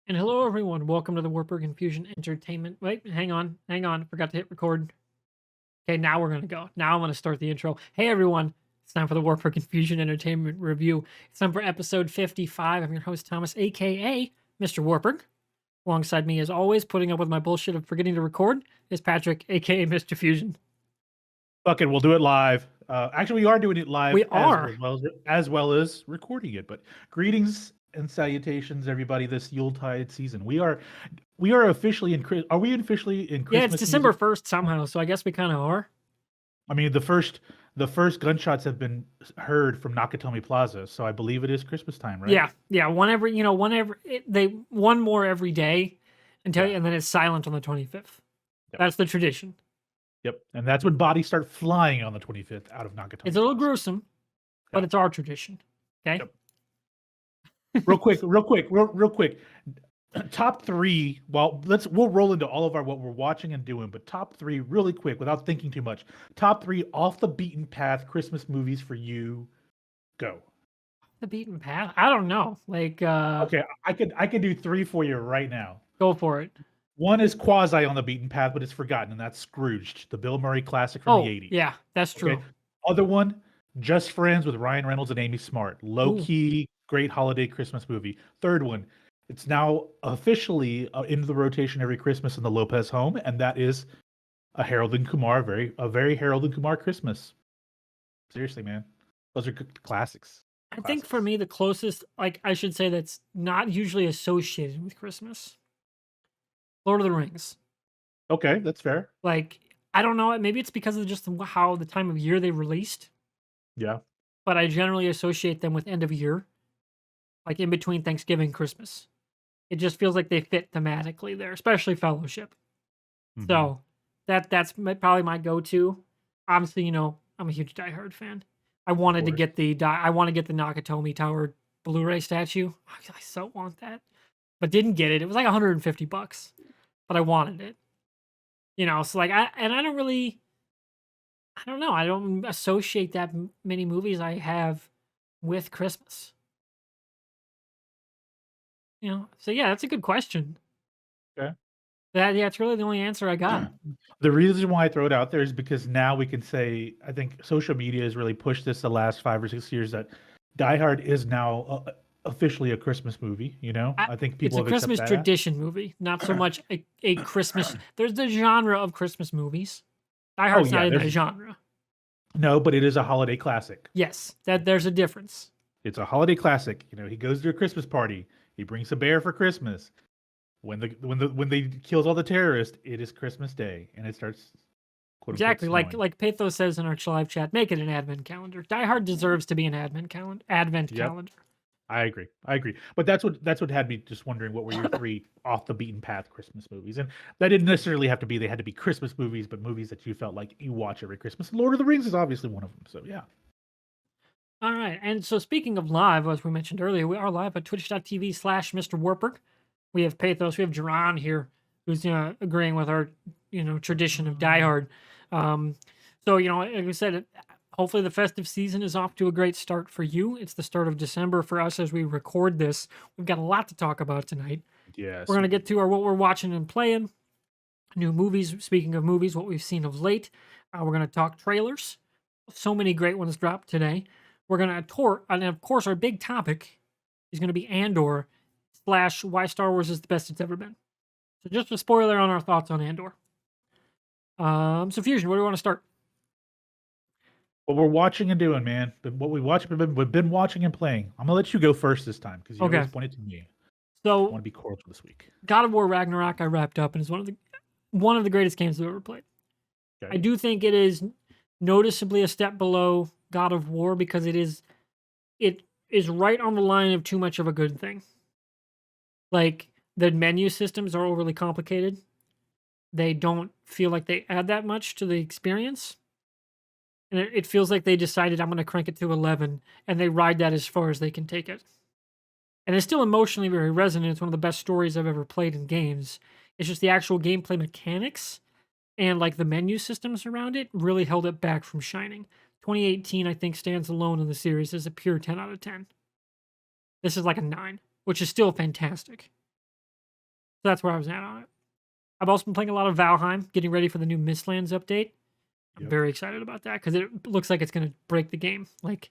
And hello, everyone. Welcome to the WARPburg Infusion Entertainment. Wait, hang on. Forgot to hit record. Okay, now we're going to go. Now I'm going to start the intro. Hey, everyone. It's time for the WARPburg Infusion Entertainment Review. It's time for episode 55. I'm your host, Thomas, a.k.a. MrWartburg. Alongside me, as always, putting up with my bullshit of forgetting to record, is Patrick, a.k.a. Mr. Fusion. Fuck it, we'll do it live. Actually, we are doing it live We are. as well as recording it. But greetings and salutations, everybody! This Yuletide season, we are officially in. Are we officially in Yeah, it's Christmas December music? 1st somehow, so I guess we kind of are. I mean, the first gunshots have been heard from Nakatomi Plaza, so I believe it is Christmas time, right? Yeah. One more every day until, Yeah. and then it's silent on the 25th. Yep. That's the tradition. Yep. And that's when bodies start flying on the 25th out of Nakatomi It's a little Plaza. gruesome, but Yeah. it's our tradition. Okay. Yep. Real quick. Top three. Well, we'll roll into all of our what we're watching and doing, but top three really quick without thinking too much. Top three off the beaten path Christmas movies for you. Go. The beaten path. I don't know. Okay, I could do three for you right now. Go for it. One is quasi on the beaten path, but it's forgotten, and that's Scrooged, the Bill Murray classic from the 80s. Yeah, that's true. Okay. Other one, Just Friends with Ryan Reynolds and Amy Smart. Low key, great holiday Christmas movie. Third one, it's now officially into the rotation every Christmas in the Lopez home, and that is a Harold and Kumar, a very Harold and Kumar Christmas. Seriously, man, those are good classics. I think for me, the closest, I should say, that's not usually associated with Christmas, Lord of the Rings. Okay, that's fair. I don't know. Maybe it's because of just how the time of year they released. Yeah. But I generally associate them with end of year, like in between Thanksgiving and Christmas. It just feels like they fit thematically there, especially Fellowship. Mm-hmm. So that's probably my go-to. Obviously, I'm a huge Die Hard fan. I wanted to get the Nakatomi Tower Blu-ray statue. I so want that, but didn't get it. It was like $150, but I wanted it. So I don't know. I don't associate that many movies I have with Christmas. So yeah, that's a good question. Okay. It's really the only answer I got. The reason why I throw it out there is because now we can say, I think social media has really pushed this the last 5 or 6 years, that Die Hard is now officially a Christmas movie. I think people It's a Christmas tradition movie, not so much a Christmas. There's the genre of Christmas movies. Die Hard's not in that genre. No, but it is a holiday classic. Yes, there's a difference. It's a holiday classic. He goes to a Christmas party. He brings a bear for Christmas. When they kills all the terrorists, it is Christmas Day, and it starts. Exactly, like Pathos says in our live chat, make it an advent calendar. Die Hard deserves to be an advent calendar. I agree. But that's what had me just wondering, what were your three off the beaten path Christmas movies? And that didn't necessarily have to be, they had to be Christmas movies, but movies that you felt like you watch every Christmas. Lord of the Rings is obviously one of them. So yeah. All right. And so speaking of live, as we mentioned earlier, we are live at twitch.tv/MrWartburg. We have Pathos, we have Duran here, who's agreeing with our tradition of Die Hard. So like I said, hopefully the festive season is off to a great start for you. It's the start of December for us as we record this. We've got a lot to talk about tonight. Yes. We're going to get to what we're watching and playing, new movies. Speaking of movies, what we've seen of late. We're going to talk trailers. So many great ones dropped today. We're going to tour, and of course, our big topic is going to be Andor / why Star Wars is the best it's ever been. So just a spoiler on our thoughts on Andor. So Fusion, where do you want to start? What we're watching and doing, man. What we've been watching and playing. I'm gonna let you go first this time because you always pointed to me. So I want to be cordial this week. God of War Ragnarok I wrapped up and is one of the greatest games I've ever played. Okay. I do think it is noticeably a step below God of War because it is right on the line of too much of a good thing. Like, the menu systems are overly complicated. They don't feel like they add that much to the experience. And it feels like they decided, I'm going to crank it to 11, and they ride that as far as they can take it. And it's still emotionally very resonant. It's one of the best stories I've ever played in games. It's just the actual gameplay mechanics and the menu systems around it really held it back from shining. 2018, I think, stands alone in the series as a pure 10 out of 10. This is like a 9, which is still fantastic. So that's where I was at on it. I've also been playing a lot of Valheim, getting ready for the new Mistlands update. I'm Yep. very excited about that because it looks like it's going to break the game. Like,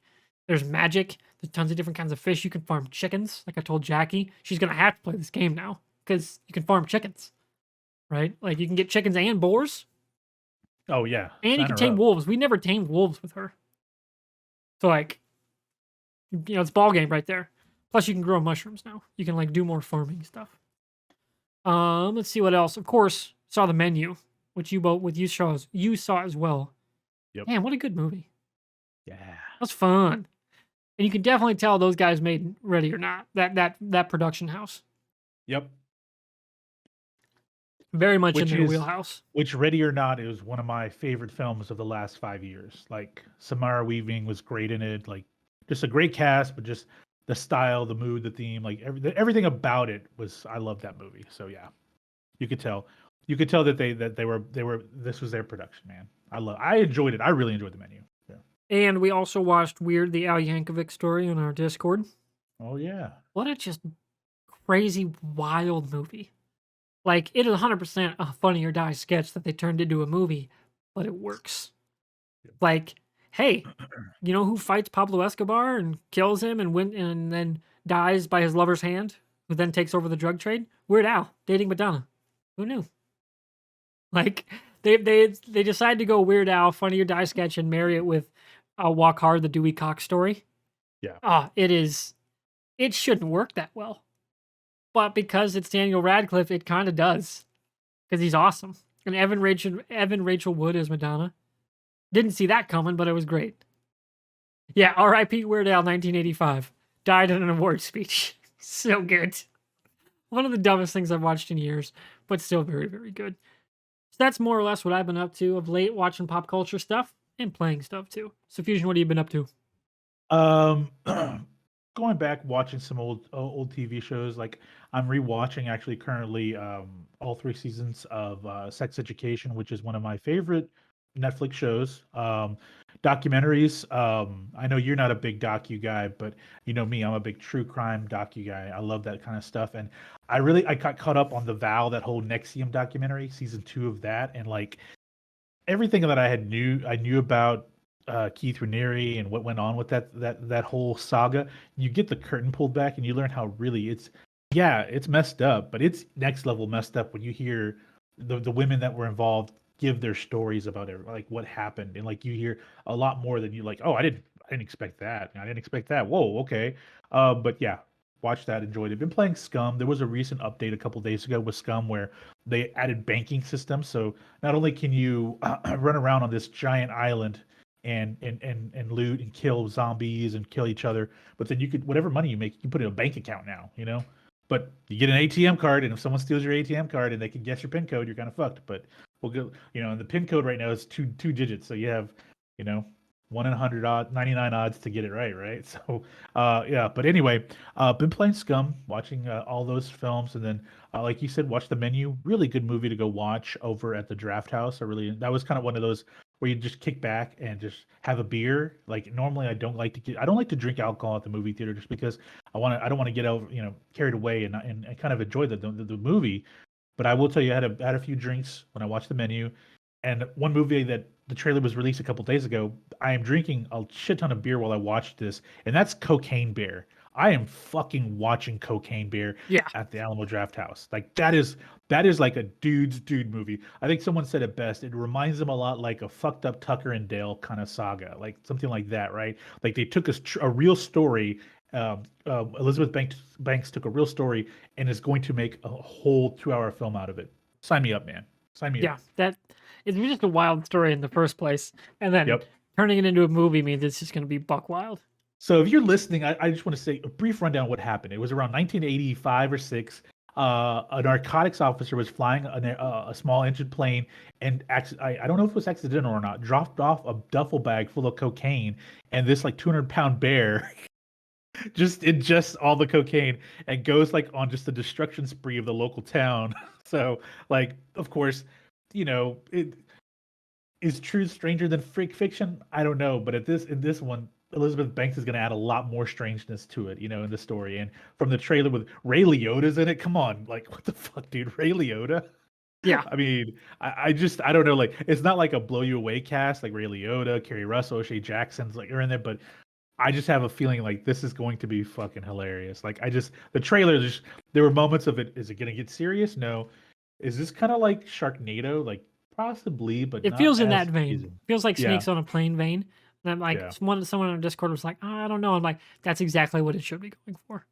there's magic. There's tons of different kinds of fish. You can farm chickens. Like I told Jackie, she's going to have to play this game now because you can farm chickens, right? Like, you can get chickens and boars, Oh yeah, and you sign can her tame up. wolves. We never tamed wolves with her. So, like, it's ball game right there. Plus, you can grow mushrooms now. You can, like, do more farming stuff. Let's see what else. Of course, saw the menu, which you saw as well. Yep. Man, what a good movie. Yeah. That's fun. And you can definitely tell those guys made Ready or Not. That production house. Yep. Very much in Which their is wheelhouse. which Ready or Not is one of my favorite films of the last 5 years. Like Samara Weaving was great in it. Like just a great cast, but just the style, the mood, the theme, like everything about it was. I love that movie. So yeah, you could tell. You could tell that they were this was their production, man. I enjoyed it. I really enjoyed the menu. Yeah. And we also watched Weird, the Al Yankovic story on our Discord. Oh yeah. What a just crazy, wild movie. Like, it is 100% a Funny or Die sketch that they turned into a movie, but it works. Like, hey, you know who fights Pablo Escobar and kills him and then dies by his lover's hand, who then takes over the drug trade? Weird Al dating Madonna. Who knew? Like, they decided to go Weird Al Funny or Die sketch and marry it with Walk Hard, the Dewey Cox story. Yeah. It shouldn't work that well. But because it's Daniel Radcliffe, it kind of does. Because he's awesome. And Evan Rachel Wood as Madonna. Didn't see that coming, but it was great. Yeah, R.I.P. Weird Al 1985. Died in an award speech. So good. One of the dumbest things I've watched in years, but still very, very good. So that's more or less what I've been up to of late, watching pop culture stuff and playing stuff too. So Fusion, what have you been up to? Um, going back watching some old TV shows. Like I'm rewatching actually currently all 3 seasons of Sex Education, which is one of my favorite Netflix shows. Documentaries. I know you're not a big docu guy, but you know me, I'm a big true crime docu guy. I love that kind of stuff, and I got caught up on the Vow, that whole Nexium documentary, season 2 of that, and like everything that I knew about Keith Raniere and what went on with that whole saga. You get the curtain pulled back and you learn how really it's messed up, but it's next level messed up when you hear the women that were involved give their stories about it, like what happened, and like you hear a lot more than you like. Oh, I didn't expect that. I didn't expect that. Whoa, okay. But yeah, watched that, enjoyed it. Been playing Scum. There was a recent update a couple days ago with Scum where they added banking systems. So not only can you run around on this giant island and loot and kill zombies and kill each other, but then you could, whatever money you make, you can put in a bank account now, you know. But you get an ATM card, and if someone steals your ATM card and they can guess your PIN code, you're kind of fucked. But we'll go, you know, and the PIN code right now is two digits, so you have, you know, 1 in 100 odd, 99 odds to get it right. So yeah, but anyway, been playing Scum, watching all those films, and then like you said, watch The Menu. Really good movie to go watch over at the Draft House. That was kind of one of those where you just kick back and just have a beer. Like normally I don't like to drink alcohol at the movie theater just because I don't want to get over, you know, carried away and kind of enjoy the movie. But I will tell you, I had a few drinks when I watched The Menu, and one movie that the trailer was released a couple days ago. I am drinking a shit ton of beer while I watched this, and that's Cocaine Bear. I am fucking watching Cocaine Bear Yeah. at the Alamo Draft House. Like that is like a dude movie. I think someone said it best. It reminds them a lot like a fucked up Tucker and Dale kind of saga, like something like that, right? Like they took a real story. Elizabeth Banks took a real story and is going to make a whole 2-hour film out of it. Sign me up, man. Sign me up. Yeah, that it's just a wild story in the first place, and then Yep. turning it into a movie means it's just going to be buck wild. So if you're listening, I just want to say a brief rundown of what happened. It was around 1985 or 6. A narcotics officer was flying a small engine plane and I don't know if it was accidental or not, dropped off a duffel bag full of cocaine, and this like 200-pound bear just ingests all the cocaine and goes like on just a destruction spree of the local town. So like, of course, you know, it is truth stranger than freak fiction. I don't know, but in this one, Elizabeth Banks is going to add a lot more strangeness to it, in the story. And from the trailer with Ray Liotta's in it, come on, like what the fuck, dude, Ray Liotta. Yeah. I mean, I don't know, like it's not like a blow you away cast like Ray Liotta, Kerry Russell, O'Shea Jackson's like are in there, but I just have a feeling like this is going to be fucking hilarious. Like the trailer, there were moments of it. Is it going to get serious? No. Is this kind of like Sharknado? Like possibly, but It not feels in as that vein. amazing. Feels like Yeah, Snakes on a Plane vein. And I'm like, yeah, someone on Discord was like, I don't know. I'm like, that's exactly what it should be going for.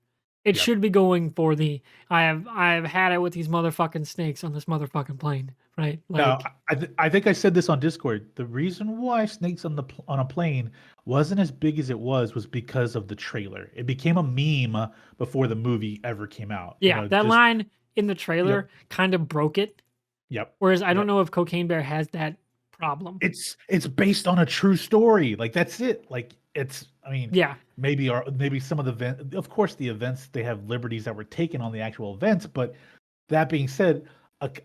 It yeah. should be going for the I have had it with these motherfucking snakes on this motherfucking plane, right? Now, Like, I think I said this on Discord. The reason why Snakes on a Plane wasn't as big as it was because of the trailer. It became a meme before the movie ever came out. yeah, that Just line in the yep, trailer kind of broke it. yep, Whereas I don't yep. know if Cocaine Bear has that problem. It's based on a true story. Like that's it. Like it's. I mean, Yeah, maybe some of the of course, the events they have liberties that were taken on the actual events, but that being said,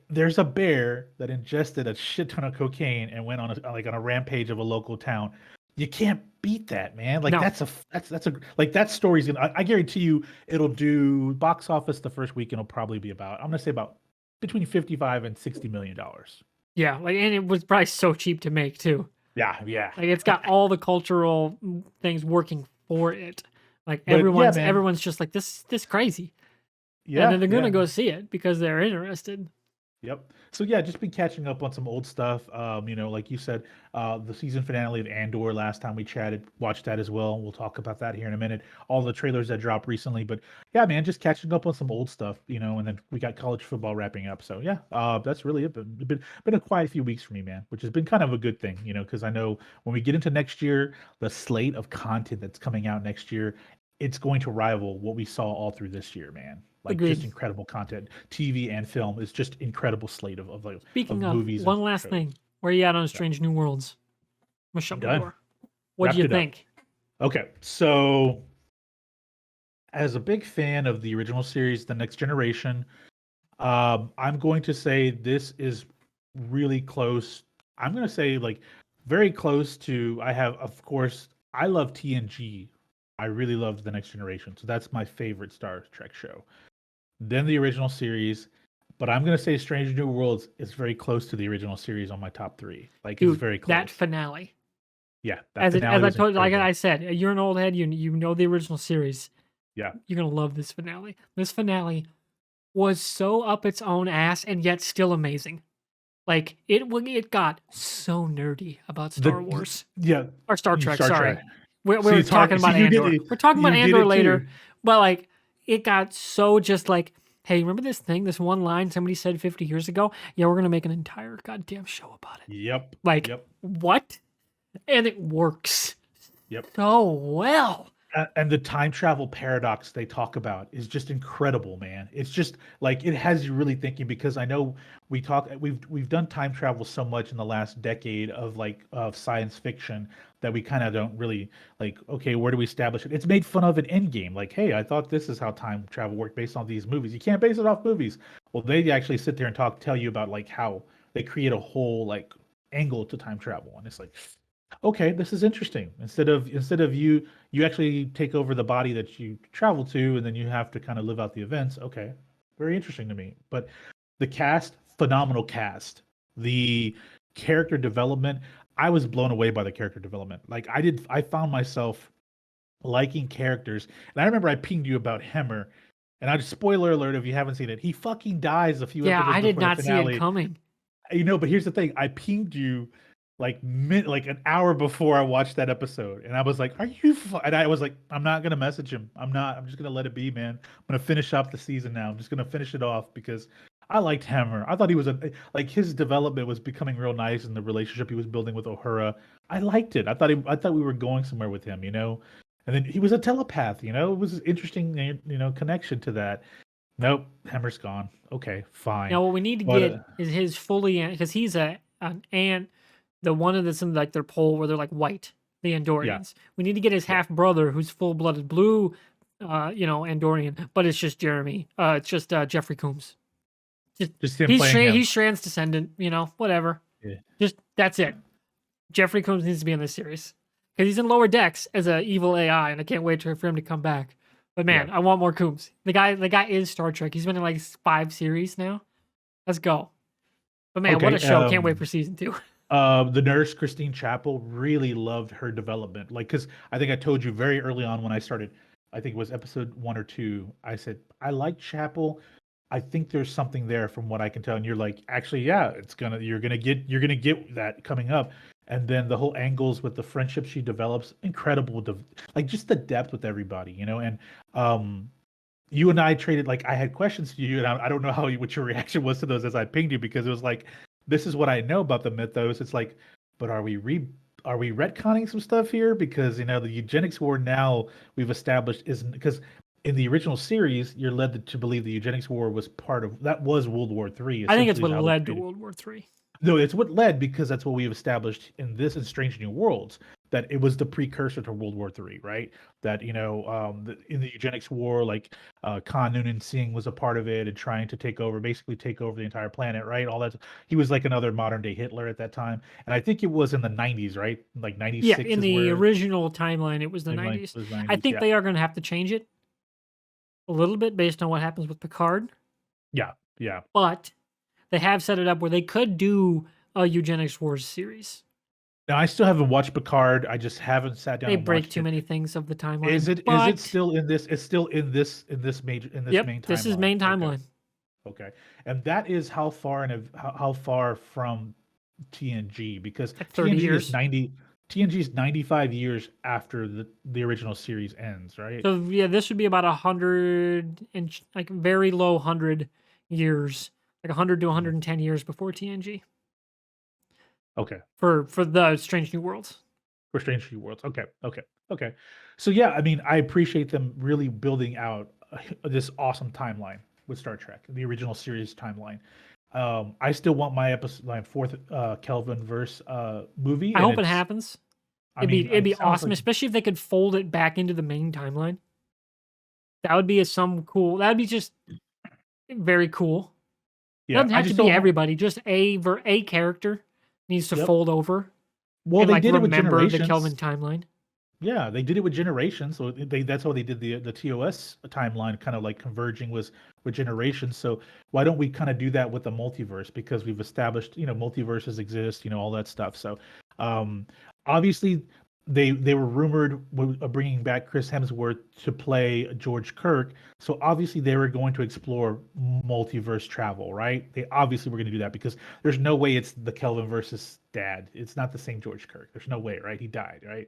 there's a bear that ingested a shit ton of cocaine and went on a rampage of a local town. You can't beat that, man. Like no, that's a like that story's gonna. I guarantee you, it'll do box office the first week, and it'll probably be about. I'm gonna say about between 55 and 60 million dollars. yeah, like, and it was probably so cheap to make too. Yeah, yeah, Like, it's got all the cultural things working for it. Like, but yeah, man. everyone's just like, this crazy, and then Yeah, they're gonna yeah. go see it because they're interested. Yep. So yeah, just been catching up on some old stuff. Like you said, the season finale of Andor last time we chatted, watched that as well. We'll talk about that here in a minute. All the trailers that dropped recently, but yeah, man, just catching up on some old stuff, and then we got college football wrapping up. So yeah, that's really it. Been a quiet few weeks for me, man, which has been kind of a good thing, because I know when we get into next year, the slate of content that's coming out next year, it's going to rival what we saw all through this year, man. Like just Agreed. incredible content, TV and film is just incredible slate of Speaking of, movies and one last shows. thing, where you at on Yeah, Strange New Worlds? I'm gonna shut my done, door. What do wrapped you it up. think? Okay, so as a big fan of the original series, The Next Generation, I'm going to say this is really close. I'm going to say like very close to. I have, of course, I love TNG. I really loved The Next Generation, so that's my favorite Star Trek show. Then the original series, but I'm gonna say Strange New Worlds is very close to the original series on my top three. Like it's Dude, very that close. finale. Yeah, that As finale I was told, like incredible. I said, you're an old head. You know the original series. Yeah, You're gonna love this finale. This finale was so up its own ass and yet still amazing. Like, it got so nerdy about Star Wars yeah, or Star Trek. Star Trek. Sorry, See, we're it's talking hard. See, about Andor. We're talking about you did Andor it later, too. but like, it got so just like, hey, remember this thing, this one line somebody said 50 years ago? Yeah, we're gonna make an entire goddamn show about it. Yep, Like, yep, what? And it works yep. so well. And the time travel paradox they talk about is just incredible, man. It's just like it has you really thinking because I know we've done time travel so much in the last decade of science fiction that we kind of don't really like. Okay, where do we establish it? It's made fun of in Endgame. Like, hey, I thought this is how time travel worked based on these movies. You can't base it off movies. Well, they actually sit there and tell you about like how they create a whole like angle to time travel, and it's like okay, this is interesting. Instead of you actually take over the body that you travel to and then you have to kind of live out the events. Okay. Very interesting to me. But the cast, phenomenal cast. The character development, I was blown away by the character development. Like I found myself liking characters. And I remember I pinged you about Hemmer. And I just spoiler alert if you haven't seen it. He fucking dies a few Yeah, episodes I did before the not see it finale. coming. But here's the thing. I pinged you like an hour before I watched that episode, and I was like, "Are you?" And I was like, "I'm not gonna message him. I'm not. I'm just gonna let it be, man. I'm gonna finish up the season now. I'm just gonna finish it off because I liked Hammer. I thought he was like his development was becoming real nice, and the relationship he was building with Uhura, I liked it. I thought we were going somewhere with him, And then he was a telepath, It was an interesting, connection to that. Nope, Hammer's gone. Okay, fine. Now, what we need to But get is his fully, because he's an ant, the one that's in like their pole where they're like white, the yeah, Andorians. We need to get his yeah, half brother who's full blooded blue, Andorian, but it's just Jeremy. It's just Jeffrey Combs. Just just him playing him. He's trans descendant, whatever. Yeah. Just that's it. Jeffrey Combs needs to be in this series because he's in Lower Decks as a evil AI, and I can't wait for him to come back. But man, Yeah. I want more Coombs. The guy is Star Trek. He's been in like 5 series now. Let's go. But man, what a Okay. show! Can't wait for season 2. The nurse Christine Chapel, really loved her development. Like, because I think I told you very early on when I started, I think it was episode 1 or 2. I said I like Chapel. I think there's something there from what I can tell. And you're like, actually, yeah, you're gonna get that coming up. And then the whole angles with the friendship she develops, incredible. Like just the depth with everybody, And um, you and I traded, like, I had questions to you, and I don't know what your reaction was to those as I pinged you, because it was like, this is what I know about the mythos. It's like, but are we retconning some stuff here? Because the eugenics war now we've established isn't, because in the original series you're led to believe the eugenics war was that was World War III, I think it's essentially, what is how they led to treated. World War III. No, it's what led, because that's what we've established in Strange New Worlds, that it was the precursor to World War III, right? That in the eugenics war, like Khan Noonan Singh was a part of it and trying to basically take over the entire planet, right? All that. He was like another modern day Hitler at that time, and I think it was in the 90s, right? Like Yeah, 96 in is the where original timeline, it was the timeline 90s. was I 90s. think Yeah, they are going to have to change it a little bit based on what happens with Picard, yeah, yeah. but they have set it up where they could do a eugenics wars series. Now I still haven't watched Picard. I just haven't sat down They and break watched too it. many things of the Is timeline, it but still in this? It's still in this yep, main this is timeline. main Okay. timeline. Okay. And that is how far how far from TNG, because Like 30 years. TNG is 95 years after the original series ends, right? So yeah, this would be about 100 and like very low 100 years, like 100 to Mhm. 110 years before TNG Okay. for the Strange New Worlds. For Strange New Worlds. Okay. Okay. Okay. So yeah, I mean, I appreciate them really building out this awesome timeline with Star Trek, the original series timeline. I still want my fourth Kelvin verse movie, I and hope it it's. happens. I It'd be mean, it'd be it sounds awesome, like. especially if they could fold it back into the main timeline. That would be some cool. That'd be just very cool. Yeah, Doesn't I have to just be don't. everybody. Just a character needs to Yep. fold over Well, and they like did it with remember the Generations. Kelvin timeline. Yeah, they did it with Generations. So that's how they did the TOS timeline, kind of like converging with Generations. So why don't we kind of do that with the multiverse? Because we've established, multiverses exist, all that stuff. So, um, obviously, they were rumored of bringing back Chris Hemsworth to play George Kirk. So obviously they were going to explore multiverse travel, right? They obviously were going to do that, because there's no way it's the Kelvin versus dad. It's not the same George Kirk. There's no way, right? He died, right?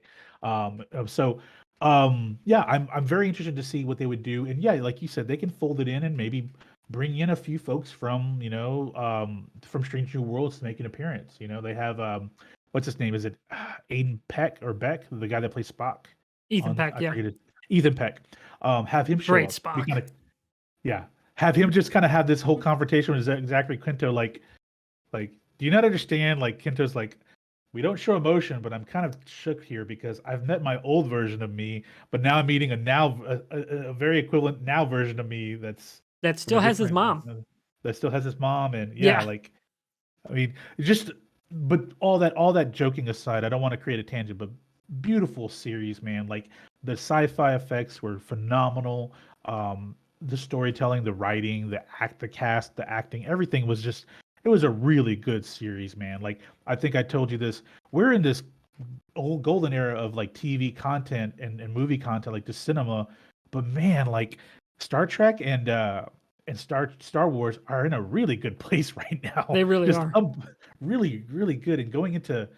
Yeah, I'm very interested to see what they would do. And yeah, like you said, they can fold it in and maybe bring in a few folks from Strange New Worlds to make an appearance. They have what's his name? Is it Aiden Peck or Beck, the guy that plays Spock Ethan on, Peck, I yeah, forget it. Ethan Peck. Have him show great up. Be Spock. kind of, yeah. Have him just kind of have this whole conversation with Zachary Quinto, like, do you not understand? Like, Quinto's like, we don't show emotion, but I'm kind of shook here because I've met my old version of me, but now I'm meeting a very equivalent now version of me that's That from still a has his different, mom. that still has his mom. And yeah, Yeah, like, I mean, just, but all that joking aside, I don't want to create a tangent, but beautiful series, man. Like, the sci-fi effects were phenomenal. The storytelling, the writing, the cast, the acting, everything was just, it was a really good series, man. Like, I think I told you this. We're in this old golden era of like TV content and movie content, like the cinema. But man, like Star Trek and Star Wars are in a really good place right now. they really Just are. really, really good. And going into,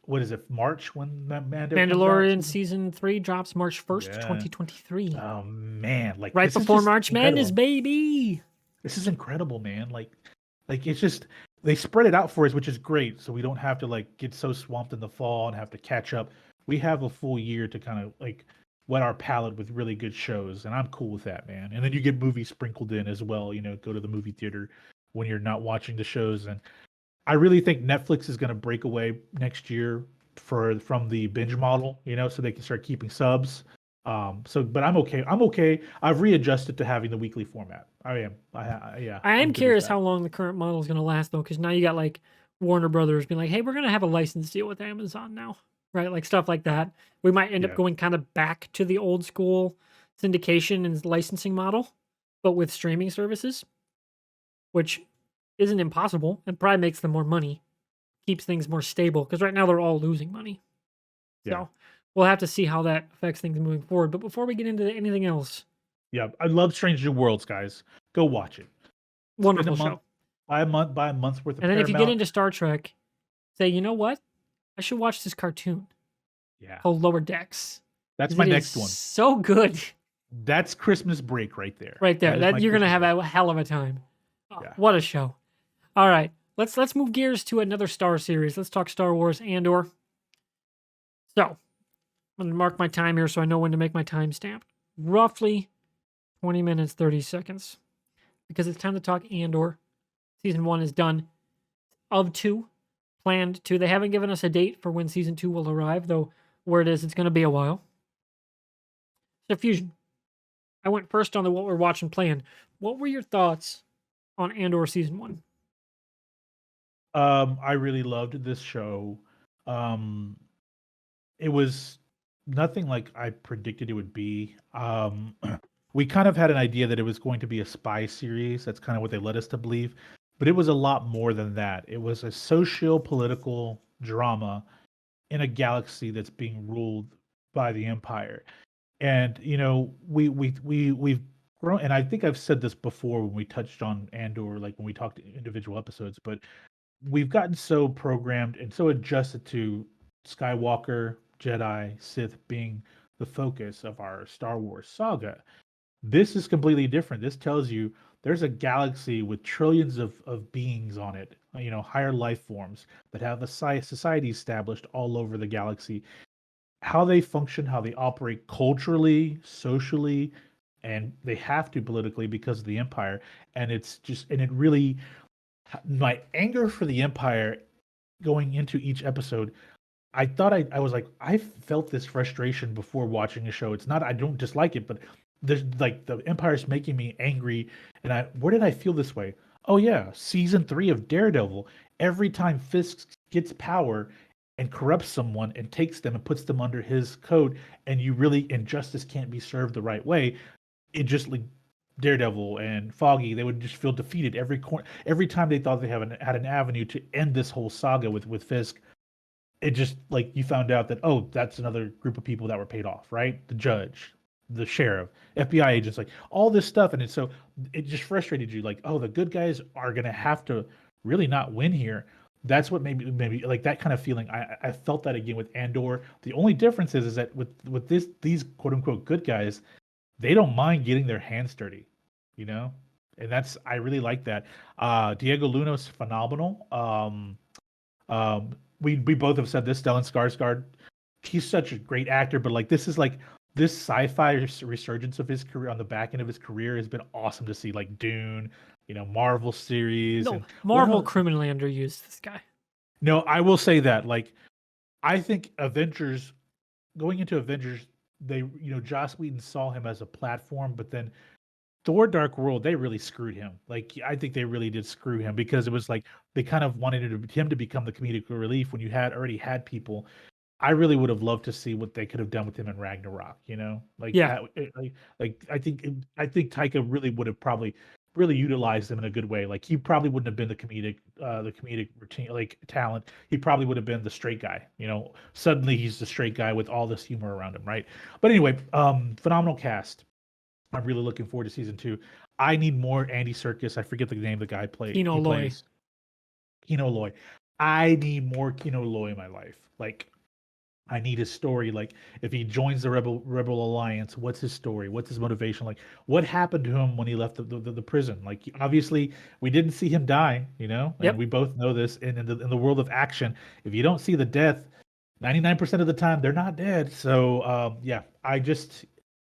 what is it, March, when Mando comes out? Mandalorian season 3 drops March 1st, Yeah. 2023. Oh man, like Right this is before just March Madness, incredible. baby. This is incredible, man. Like it's just, they spread it out for us, which is great. So we don't have to like get so swamped in the fall and have to catch up. We have a full year to kind of like whet our palate with really good shows, and I'm cool with that, man. And then you get movies sprinkled in as well. Go to the movie theater when you're not watching the shows. And I really think Netflix is going to break away next year from the binge model, so they can start keeping subs. But I'm okay. I'm okay. I've readjusted to having the weekly format. I am. Yeah, I I'm am good with curious that. how long the current model is going to last, though, because now you got like Warner Brothers being like, hey, we're going to have a license deal with Amazon now. right? Like stuff like that. We might end up Yeah. going kind of back to the old school syndication and licensing model, but with streaming services, which isn't impossible and probably makes them more money, keeps things more stable because right now they're all losing money. Yeah. So we'll have to see how that affects things moving forward. But before we get into anything else, Yeah. I love Strange New Worlds, guys. Go watch it. Spend a wonderful month, show. buy a month's worth of And then if you get Paramount. into Star Trek, say, you know what? I should watch this cartoon Yeah. called Lower Decks That's because my it is next one. so good. That's Christmas break right there. Right there. That is That my you're gonna Christmas have break. a hell of a time. Oh, Yeah. what a show! All right, let's move gears to another Star series. Let's talk Star Wars Andor. So I'm gonna mark my time here so I know when to make my timestamp. Roughly 20 minutes 30 seconds because it's time to talk Andor. Season 1 is done. Of 2, planned 2. They haven't given us a date for when season 2 will arrive, though where it is, it's going to be a while. So Fusion, I went first on the what we're watching plan. What were your thoughts on Andor season 1? I really loved this show. Um, it was nothing like I predicted it would be. We kind of had an idea that it was going to be a spy series. That's kind of what they led us to believe. But it was a lot more than that. It was a socio-political drama in a galaxy that's being ruled by the Empire. And we've grown, and I think I've said this before when we touched on Andor, like when we talked individual episodes, but we've gotten so programmed and so adjusted to Skywalker, Jedi, Sith being the focus of our Star Wars saga. This is completely different. This tells you there's a galaxy with trillions of beings on it, higher life forms that have a society established all over the galaxy. How they function, how they operate culturally, socially, and they have to politically because of the Empire. And it really, my anger for the Empire going into each episode, I thought I was like, I felt this frustration before watching a show. It's not, I don't dislike it, but there's like the Empire's making me angry. And where did I feel this way? Oh, yeah, season 3 of Daredevil. Every time Fisk gets power and corrupts someone and takes them and puts them under his code, and injustice can't be served the right way, it just like Daredevil and Foggy, they would just feel defeated every time they thought they had an avenue to end this whole saga with Fisk. It just like you found out that, oh, that's another group of people that were paid off, right? The judge, the sheriff, FBI agents, like all this stuff, and it just frustrated you, like, oh, the good guys are gonna have to really not win here. That's what maybe like that kind of feeling. I felt that again with Andor. The only difference is that with these quote unquote good guys, they don't mind getting their hands dirty, you know, and I really like that. Diego Luna's phenomenal. We both have said this. Stellan Skarsgård, he's such a great actor, but like this sci-fi resurgence of his career on the back end of his career has been awesome to see. Like Dune, Marvel series, No, and Marvel criminally underused this guy. no, I will say that like I think Avengers going into Avengers, they Joss Whedon saw him as a platform, but then Thor: Dark World, they really screwed him. Like I think they really did screw him because it was like they kind of wanted him to become the comedic relief when you had already had people. I really would have loved to see what they could have done with him in Ragnarok. Like Yeah, I think Taika really would have probably really utilized him in a good way. Like he probably wouldn't have been the comedic routine like talent. He probably would have been the straight guy. Suddenly he's the straight guy with all this humor around him, right? But anyway, phenomenal cast. I'm really looking forward to season 2. I need more Andy Serkis. I forget the name of the guy Kino he Loy. plays. Kino Loy. I need more Kino Loy in my life. Like I need his story. Like if he joins the Rebel Alliance, what's his story? What's his motivation? Like what happened to him when he left the prison? Like obviously we didn't see him die, and Yep. we both know this. And in the world of action, if you don't see the death, 99% of the time they're not dead. So yeah,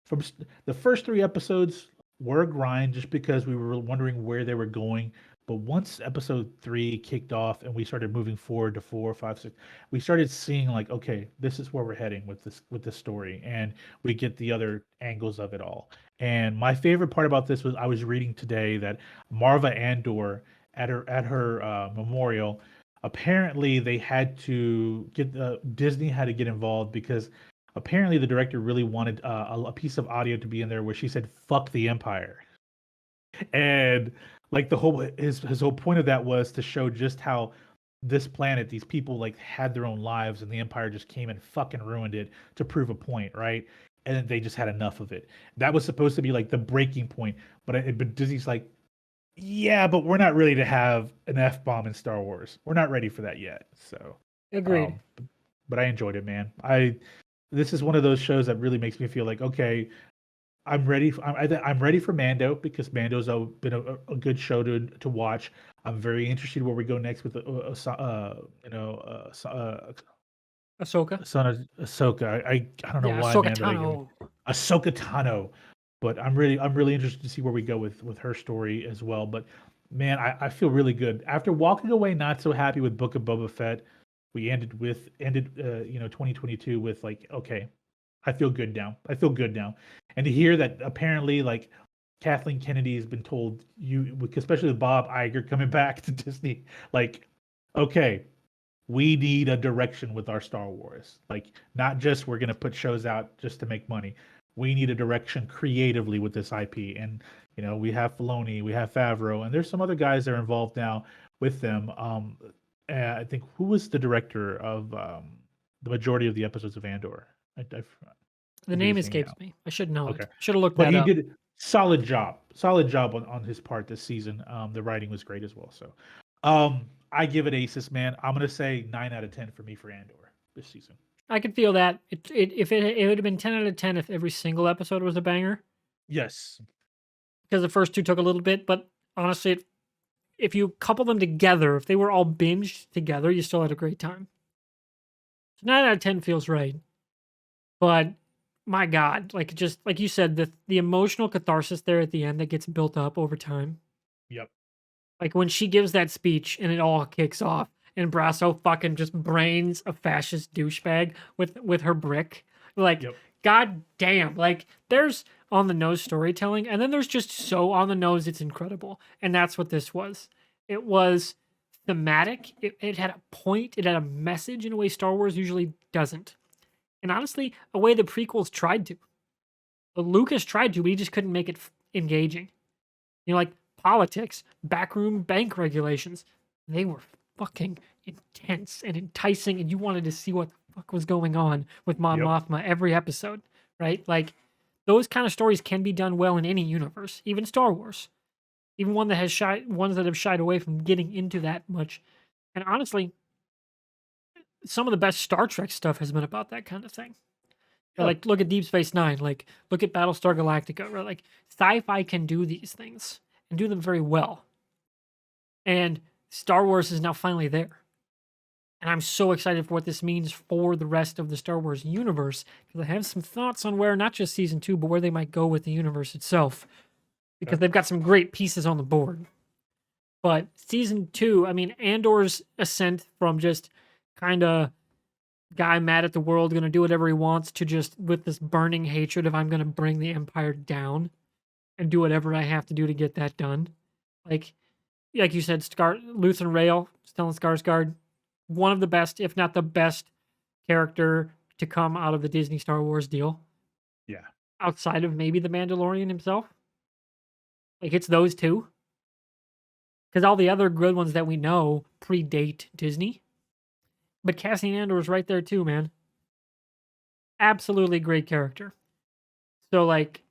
from the first 3 episodes were a grind just because we were wondering where they were going. But once episode 3 kicked off and we started moving forward to 4, 5, 6, we started seeing like, okay, this is where we're heading with this story, and we get the other angles of it all. And my favorite part about this was I was reading today that Marva Andor at her memorial, apparently they had to get Disney had to get involved because apparently the director really wanted a piece of audio to be in there where she said "fuck the Empire," and like the whole his whole point of that was to show just how this planet, these people like had their own lives, and the Empire just came and fucking ruined it to prove a point, right? And they just had enough of it. That was supposed to be like the breaking point, but Disney's like, yeah, but we're not ready to have an F bomb in Star Wars. We're not ready for that yet. So, Agreed. um, but I enjoyed it, man. This is one of those shows that really makes me feel like, okay, I'm ready. I'm ready for Mando because Mando's been a good show to watch. I'm very interested where we go next with Ahsoka. son of Ahsoka. I don't know Yeah, why, Ahsoka man, but Tano. Ahsoka Tano. But I'm really interested to see where we go with her story as well. But man, I feel really good after walking away not so happy with Book of Boba Fett. We ended 2022 with like, okay, I feel good now. I feel good now. And to hear that apparently like Kathleen Kennedy has been told, especially with Bob Iger coming back to Disney, like, okay, we need a direction with our Star Wars. Like, not just we're gonna put shows out just to make money. We need a direction creatively with this IP. And we have Filoni, we have Favreau, and there's some other guys that are involved now with them. I think who was the director of the majority of the episodes of Andor? I The forget name his name escapes now. me. I should know Okay, it. Should have looked but that he up. did solid job on his part this season. The writing was great as well. So, I give it aces, man. I'm gonna say 9 out of 10 for me for Andor this season. I could feel that. It would have been 10 out of 10 if every single episode was a banger. Yes. Because the first two took a little bit, but honestly, if you couple them together, if they were all binged together, you still had a great time. So 9 out of 10 feels right. But my God, like just like you said, the emotional catharsis there at the end that gets built up over time. Yep. Like when she gives that speech and it all kicks off, and Brasso fucking just brains a fascist douchebag with her brick. Like, Yep. god damn, like there's on the nose storytelling, and then there's just so on the nose it's incredible. And that's what this was. It was thematic, it had a point, it had a message in a way Star Wars usually doesn't. And honestly, a way the prequels tried to. Lucas tried to, but he just couldn't make it engaging. Like politics, backroom bank regulations, they were fucking intense and enticing, and you wanted to see what the fuck was going on with Mon Yep. Mothma every episode, right? Like those kind of stories can be done well in any universe, even Star Wars, even ones that have shied away from getting into that much. And honestly, some of the best Star Trek stuff has been about that kind of thing. Like look at Deep Space Nine, like look at Battlestar Galactica, right? Like sci-fi can do these things and do them very well. And Star Wars is now finally there. And I'm so excited for what this means for the rest of the Star Wars universe because I have some thoughts on where not just season 2, but where they might go with the universe itself because they've got some great pieces on the board. But season 2, I mean, Andor's ascent from just kind of guy mad at the world, going to do whatever he wants, to just with this burning hatred of I'm going to bring the Empire down and do whatever I have to do to get that done. Like you said, Luthen Rael, Stellan Skarsgård, one of the best, if not the best, character to come out of the Disney Star Wars deal. Yeah. Outside of maybe the Mandalorian himself. Like it's those two. Because all the other good ones that we know predate Disney. But Cassian Andor is right there too, man. Absolutely great character. So like,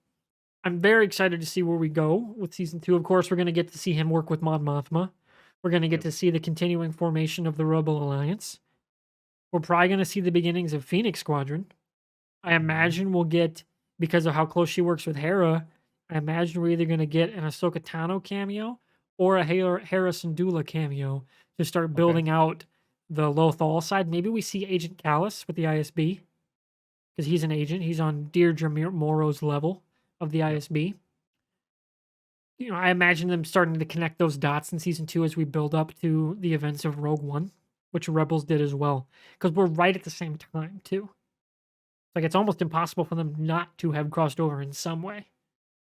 I'm very excited to see where we go with season 2. Of course, we're going to get to see him work with Mon Mothma. We're going to get to see the continuing formation of the Rebel Alliance. We're probably going to see the beginnings of Phoenix Squadron. I imagine we'll get, because of how close she works with Hera, I imagine we're either going to get an Ahsoka Tano cameo or a Hera Syndulla cameo to start building out the Lothal side. Maybe we see Agent Callus with the ISB because he's an agent. He's on Deirdre Morrow's level of the ISB. I imagine them starting to connect those dots in season 2 as we build up to the events of Rogue One, which Rebels did as well. Because we're right at the same time, too. Like, it's almost impossible for them not to have crossed over in some way.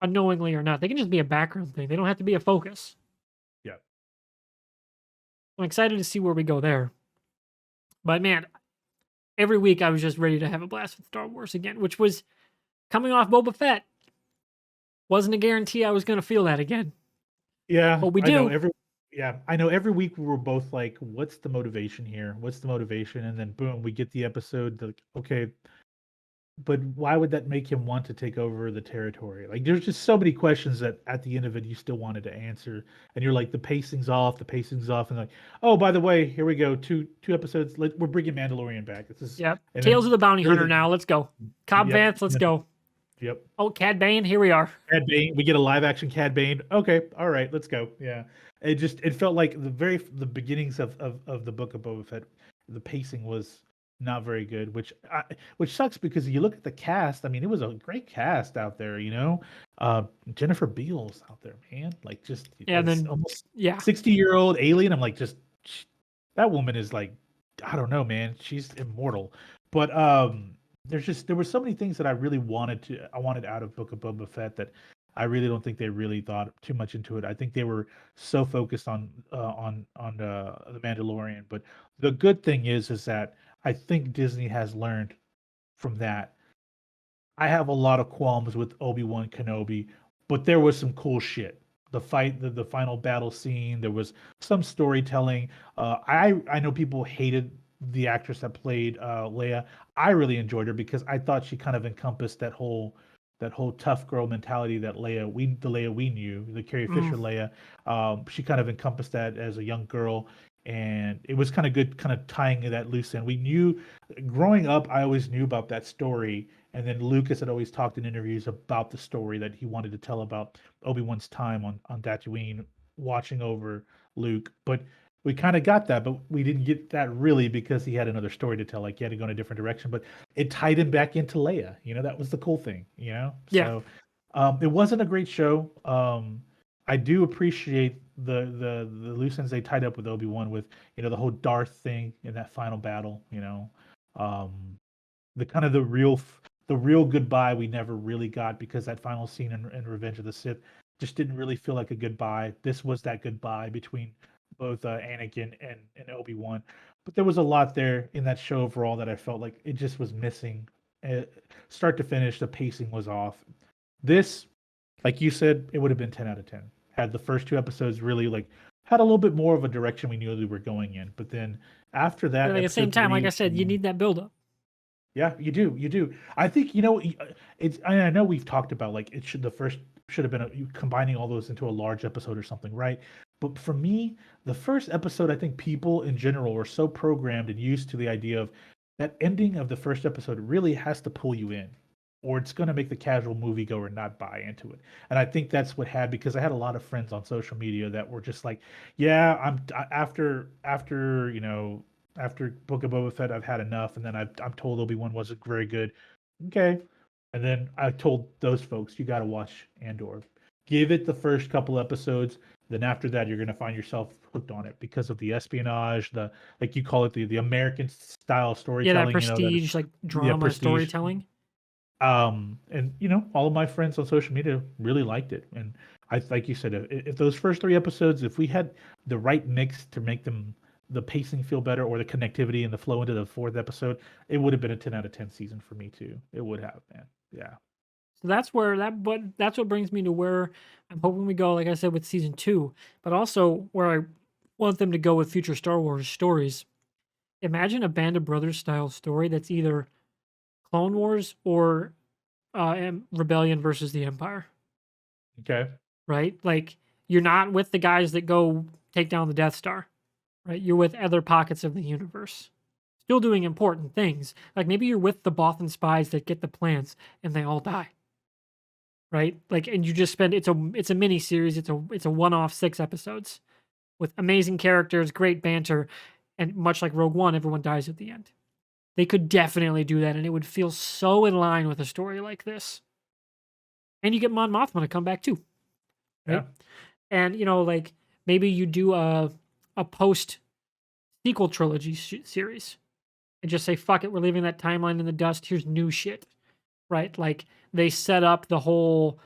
Unknowingly or not. They can just be a background thing. They don't have to be a focus. Yeah. I'm excited to see where we go there. But man, every week I was just ready to have a blast with Star Wars again, which was coming off Boba Fett. Wasn't a guarantee I was going to feel that again. Yeah, But we I know do. every yeah, I know every week we were both like, what's the motivation here? What's the motivation? And then boom, we get the episode like, okay, but why would that make him want to take over the territory? Like there's just so many questions that at the end of it you still wanted to answer. And you're like, the pacing's off, and like, oh, by the way, here we go. Two episodes. We're bringing Mandalorian back. This is Yep. and Tales then of the Bounty here Hunter now. Let's go. Cobb yep. Vanth, let's go. Yep. Oh, Cad Bane, here we are. Cad Bane. We get a live action Cad Bane. Okay, all right, let's go. Yeah. It felt like the beginnings of the book of Boba Fett, the pacing was not very good, which sucks because you look at the cast. I mean, it was a great cast out there, you know. Jennifer Beals out there, man. Like just Yeah, and as then almost yeah. 60-year-old alien. I'm like, that woman is like, I don't know, man. She's immortal. But there were so many things that I really wanted out of Book of Boba Fett that I really don't think they really thought too much into it. I think they were so focused on the Mandalorian. But the good thing is that I think Disney has learned from that. I have a lot of qualms with Obi-Wan Kenobi, but there was some cool shit. The fight, the final battle scene, there was some storytelling. I know people hated the actress that played Leia. I really enjoyed her because I thought she kind of encompassed that whole tough girl mentality that the Leia we knew, the Carrie Fisher Leia. She kind of encompassed that as a young girl, and it was kind of good, kind of tying that loose end. We knew growing up, I always knew about that story, and then Lucas had always talked in interviews about the story that he wanted to tell about Obi-Wan's time on Tatooine, watching over Luke. But we kind of got that, but we didn't get that really because he had another story to tell. Like he had to go in a different direction, but it tied him back into Leia. You know, that was the cool thing. You know, Yeah. so it wasn't a great show. I do appreciate the loose ends they tied up with Obi-Wan with the whole Darth thing in that final battle. The kind of the real goodbye we never really got because that final scene in Revenge of the Sith just didn't really feel like a goodbye. This was that goodbye between both Anakin and Obi-Wan. But there was a lot there in that show overall that I felt like it just was missing. Start to finish, the pacing was off. This, like you said, it would have been 10 out of 10. Had the first two episodes really like had a little bit more of a direction we knew we were going in. But then after that, But at the same episode time, like I 3, said, you need that buildup. yeah, you do. You do. I think it's. I know we've talked about like the first should have been combining all those into a large episode or something, right? But for me, the first episode, I think people in general were so programmed and used to the idea of that ending of the first episode really has to pull you in, or it's going to make the casual moviegoer not buy into it. And I think that's what had because I had a lot of friends on social media that were just like, yeah, after Book of Boba Fett, I've had enough, and then I'm told Obi-Wan wasn't very good. Okay, and then I told those folks, you got to watch Andor. Give it the first couple episodes. Then after that, you're gonna find yourself hooked on it because of the espionage, the like you call it the American style Yeah, that storytelling. prestige, like Yeah, drama prestige. storytelling. And all of my friends on social media really liked it. And I, like you said, if those first three episodes, if we had the right mix to make them the pacing feel better or the connectivity and the flow into the fourth episode, it would have been a 10 out of 10 season for me too. It would have, man. Yeah. So that's what brings me to where I'm hoping we go, like I said, with season 2, but also where I want them to go with future Star Wars stories. Imagine a Band of Brothers style story that's either Clone Wars or Rebellion versus the Empire, Okay. right? Like you're not with the guys that go take down the Death Star, right? You're with other pockets of the universe, still doing important things. Like maybe you're with the Bothan spies that get the plans and they all die, right? Like, and you just spend it's a mini series. It's a one-off 6 episodes with amazing characters, great banter, and much like Rogue One, everyone dies at the end. They could definitely do that, and it would feel so in line with a story like this. And you get Mon Mothma to come back too, right? Yeah. And like maybe you do a post sequel trilogy series, and just say fuck it, we're leaving that timeline in the dust. Here's new shit, right? Like they set up the whole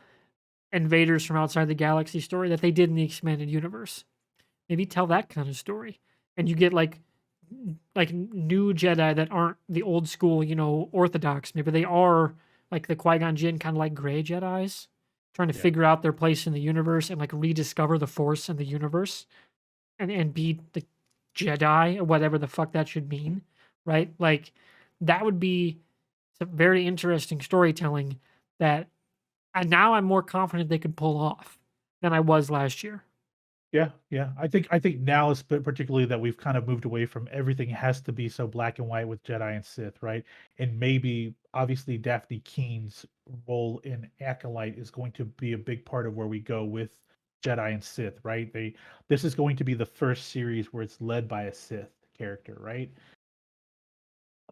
invaders from outside the galaxy story that they did in the expanded universe. Maybe tell that kind of story. and you get like new Jedi that aren't the old school, Orthodox. Maybe they are like the Qui-Gon Jinn, kind of like gray Jedis, trying to Yeah. figure out their place in the universe and like rediscover the Force in the universe, and be the Jedi or whatever the fuck that should mean, right? Like that would be some very interesting storytelling that, and now I'm more confident they could pull off than I was last year. Yeah. I think now, particularly that we've kind of moved away from everything has to be so black and white with Jedi and Sith, right? And maybe obviously Daphne Keen's role in Acolyte is going to be a big part of where we go with Jedi and Sith, right? This is going to be the first series where it's led by a Sith character, right?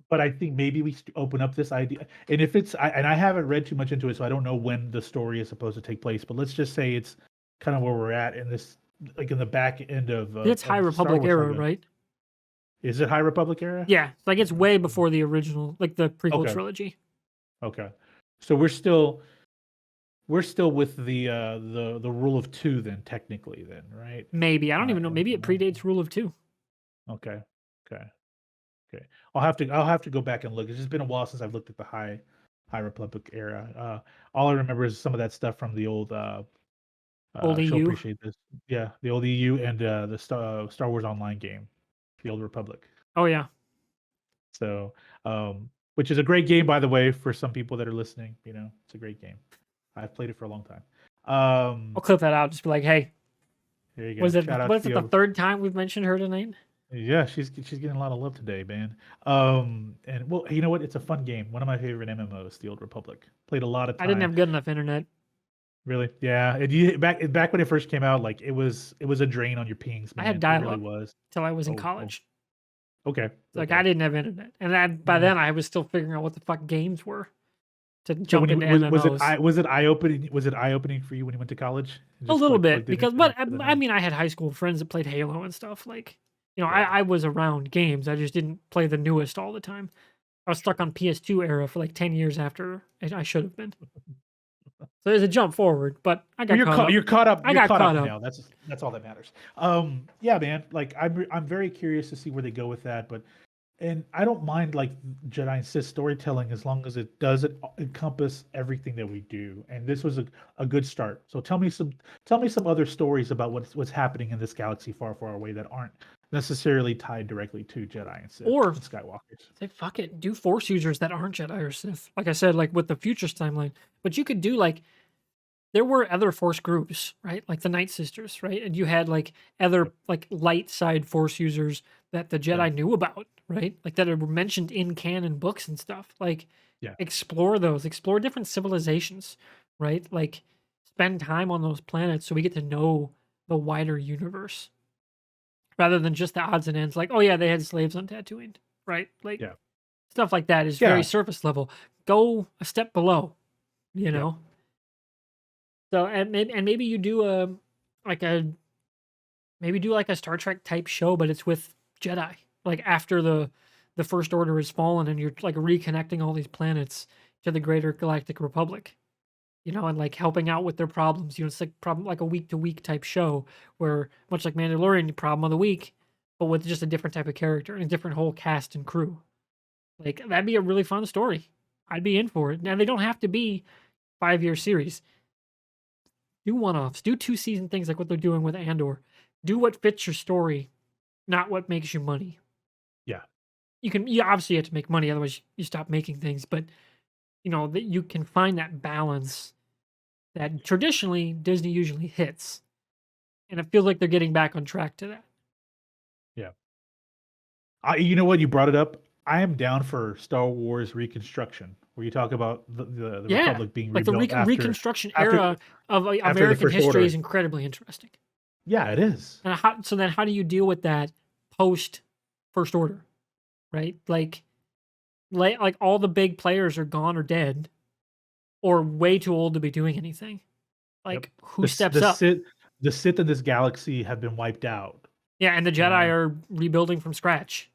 But I think maybe we open up this idea, and if and I haven't read too much into it, so I don't know when the story is supposed to take place. But let's just say it's kind of where we're at in this, like in the back end It's High of the Star Republic Wars era, saga. right? Is it High Republic era? Yeah, like it's way before the original, like the prequel Okay. trilogy. Okay. So we're still with the rule of two then, technically then, right? Maybe, I don't even know. Maybe it predates Rule of Two. Okay. Okay. Okay. I'll have to go back and look. It's just been a while since I've looked at the High Republic era. All I remember is some of that stuff from the old Old she'll EU. appreciate this. Yeah, the old EU and the Star Wars Online game, the Old Republic. Oh yeah. So, which is a great game, by the way, for some people that are listening. It's a great game. I've played it for a long time. I'll clip that out. Just be like, hey, There you go. was it? Shout out Was to it the you. third time we've mentioned her tonight? Yeah, she's getting a lot of love today, man. And well, you know what? It's a fun game. One of my favorite MMOs, the Old Republic. Played a lot of I didn't time. have good enough internet. Really? Yeah. Back when it first came out, like it was a drain on your pings, I man. had It really dial-up was. till I was in Oh, college. okay. Like Okay. I didn't have internet, and by then I was still figuring out what the fuck games were to So jump when into you was it MMOs. eye opening for you when you went to college? And A just little like bit, plugged it because, into but the I net? mean, I had high school friends that played Halo and stuff. Like, Yeah. I was around games. I just didn't play the newest all the time. I was stuck on PS2 era for like 10 years after I should have been. So there's a jump forward, but I got Well, caught up. you're caught up. I You're got caught up caught up. now. That's all that matters. Yeah, man. Like I'm very curious to see where they go with that, but and I don't mind like Jedi and Sith storytelling as long as it doesn't encompass everything that we do. And this was a good start. So tell me some other stories about what's happening in this galaxy far, far away that aren't necessarily tied directly to Jedi and Sith Or and Skywalkers. say, fuck it, do Force users that aren't Jedi or Sith. Like I said, like with the Futures timeline. But you could do like, there were other Force groups, right? Like the Night Sisters, right? And you had like other like light side Force users that the Jedi Yeah. knew about, right? Like that were mentioned in canon books and stuff. Like Yeah. explore those, explore different civilizations, right? Like spend time on those planets so we get to know the wider universe rather than just the odds and ends. Like, oh yeah, they had slaves on Tatooine, right? Like Yeah. stuff like that is Yeah. very surface level. Go a step below, you know. So and maybe you do like a maybe do like a Star Trek type show, but it's with Jedi. Like after the First Order has fallen, and you're like reconnecting all these planets to the greater Galactic Republic, and like helping out with their problems. It's like like a week to week type show where, much like Mandalorian, problem of the week, but with just a different type of character and a different whole cast and crew. Like that'd be a really fun story. I'd be in for it. Now they don't have to be 5-year series. Do one-offs. Do 2-season things like what they're doing with Andor. Do what fits your story, not what makes you money. Yeah. You obviously have to make money, otherwise you stop making things. But that you can find that balance that traditionally Disney usually hits, and it feels like they're getting back on track to that. Yeah. You know what? You brought it up. I am down for Star Wars reconstruction, where you talk about the Yeah, Republic being like the rebuilt Reconstruction after era of the American First history Order. is incredibly interesting. Yeah, it is. And so then how do you deal with that post First Order, right? Like all the big players are gone or dead, or way too old to be doing anything. Like who steps up? The Sith in this galaxy have been wiped out. Yeah, and the Jedi are rebuilding from scratch.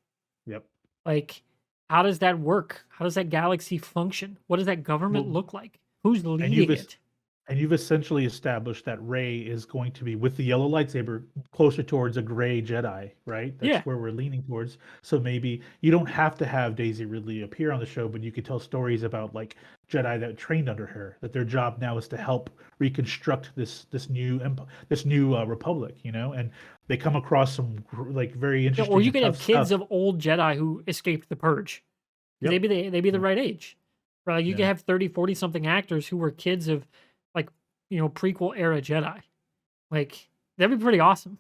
Yep. Like, how does that work? How does that galaxy function? What does that government look like? Who's leading it? And you've essentially established that Rey is going to be with the yellow lightsaber closer towards a gray Jedi, right? That's Yeah. where we're leaning towards. So maybe you don't have to have Daisy Ridley appear on the show, but you could tell stories about like Jedi that trained under her. That their job now is to help reconstruct this new this new republic, you know. And they come across some like very Yeah, or interesting you and could have tough kids stuff. of old Jedi who escaped the purge. Yep. They'd be the Yeah. right age. Right? Like you could Yeah. have 30, 40 something actors who were kids of like, prequel era Jedi. Like that'd be pretty awesome.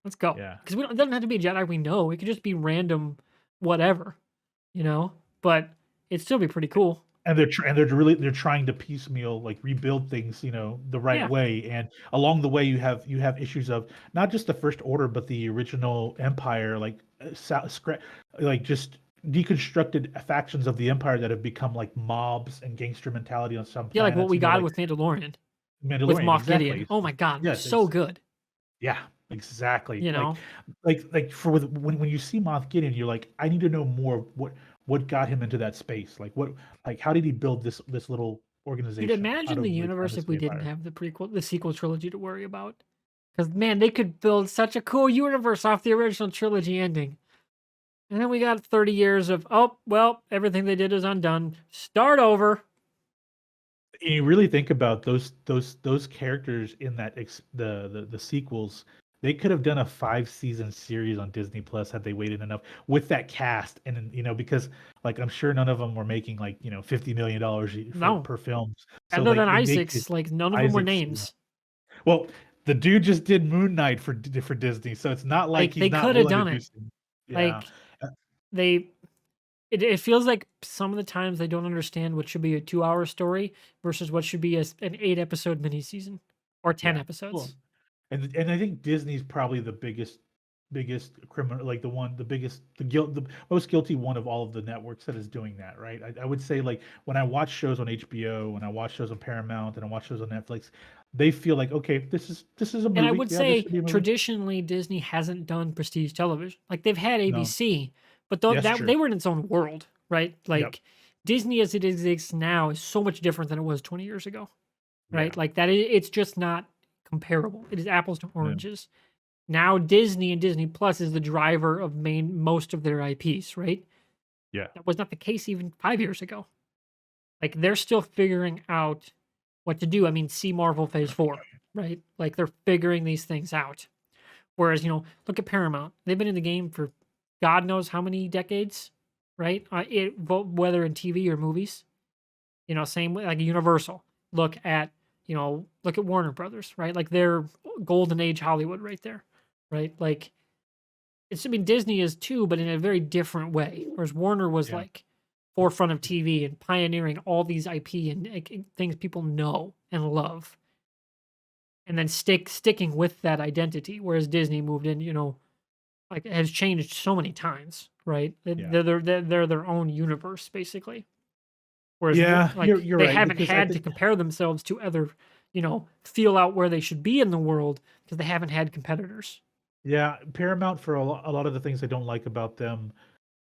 Let's go. Yeah. Because it doesn't have to be a Jedi we know. It could just be random whatever, But it'd still be pretty cool. And they're trying to piecemeal like rebuild things, you know, the right Yeah. way. And along the way, you have issues of not just the First Order, but the original Empire, like like just deconstructed factions of the Empire that have become like mobs and gangster mentality on some Yeah, like what planets. we You know, got like with Mandalorian, with Mandalorian, Moff Gideon. exactly. Oh my god, it was Yes, so good. yeah, exactly. You know? Like for when you see Moff Gideon, you're like, I need to know more. Of what got him into that space? Like how did he build this little Dude, organization out imagine the of like universe fragments if of the we didn't Empire? have the sequel trilogy to worry about. Because man, they could build such a cool universe off the original trilogy ending. And then we got 30 years of, oh, well, everything they did is undone. Start over. And you really think about those characters in that the sequels. They could have done a 5 season series on Disney Plus had they waited enough with that cast, and then, you know, because like I'm sure none of them were making like, you know, $50 million for No. per film. So Other like than they could Isaac's, like none of them were Isaac's, names. well, the dude just did Moon Knight for Disney, so it's not like Like he's they not could have willing to done do it. some. Yeah. Like they it feels like some of the times they don't understand what should be a 2-hour story versus what should be an 8 episode miniseason or 10 Yeah. Well, episodes. and I think Disney's probably the biggest criminal, like the most guilty one of all of the networks that is doing that, right? I would say like when I watch shows on HBO, when I watch shows on Paramount, and I watch shows on Netflix, they feel like, okay, this is a And I movie. would Yeah, this say should be a movie. traditionally Disney hasn't done prestige television. Like they've had No, ABC, but yes, that they true. were in its own world, right? Yep. Like Disney as it exists now is so much different than it was 20 years ago, right? Yeah. Like it's just not comparable. It is apples to Yeah. oranges. Now Disney and Disney Plus is the driver of most of their IPs, right? Yeah. That was not the case even 5 years ago. Like they're still figuring out what to do. I mean, see Marvel Phase 4, right? Like they're figuring these things out. Whereas, look at Paramount. They've been in the game for God knows how many decades, right? Whether in TV or movies. Same way like Universal. Look at Warner Brothers, right? Like they're golden age Hollywood right there, right? Like I mean, Disney is too, but in a very different way. Whereas Warner was Yeah. like forefront of TV and pioneering all these IP and like, things people know and love, and then sticking with that identity. Whereas Disney moved in, like has changed so many times, right? Yeah. They're their own universe basically. Whereas Yeah, like you're they right, haven't because I had to think compare themselves to other, feel out where they should be in the world because they haven't had competitors. yeah, Paramount for a lot of the things I don't like about them,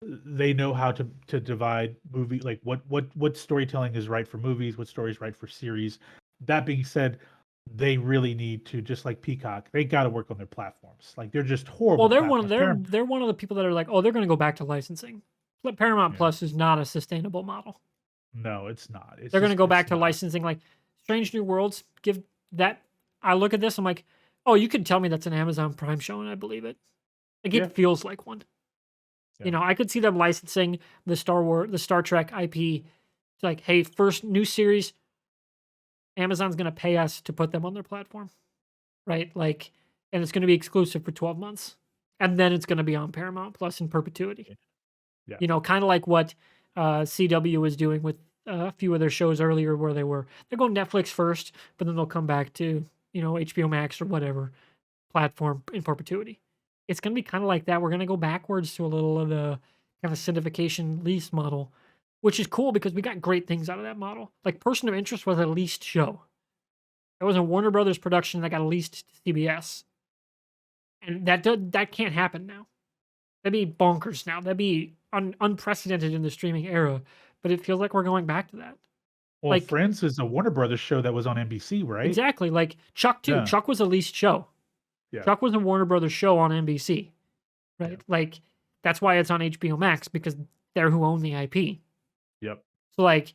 they know how to divide movie, like what storytelling is right for movies, what story is right for series. That being said, they really need to, just like Peacock, they got to work on their platforms. Like they're just Well, horrible platforms. they're one of the people that are like, oh, they're going to go back to licensing. Paramount Yeah. Plus is not a sustainable model. No, it's not. They're going to go It's back to not. licensing. Like Strange New Worlds, give that. I look at this, I'm like, oh, you could tell me that's an Amazon Prime show, and I believe it. Like Yeah. it feels like one. Yeah. I could see them licensing the Star Trek IP. It's like, hey, first new series, Amazon's going to pay us to put them on their platform, right? Like, and it's going to be exclusive for 12 months, and then it's going to be on Paramount Plus in perpetuity. Yeah. Kind of like what CW was doing with a few of their shows earlier, where they're going Netflix first, but then they'll come back to HBO Max or whatever platform in perpetuity. It's going to be kind of like that. We're going to go backwards to a little of the kind of syndication lease model, which is cool because we got great things out of that model. Like Person of Interest was a leased show. It was a Warner Brothers production that got leased to CBS, and that can't happen now. That'd be bonkers now. That'd be unprecedented in the streaming era. But it feels like we're going back to that. Well, Like, Friends is a Warner Brothers show that was on NBC, right? exactly. Like Chuck too. Yeah, Chuck was a leased show. yeah, Chuck was a Warner Brothers show on NBC, yeah, right? Like that's why it's on HBO Max because they're who own the IP. yep, So like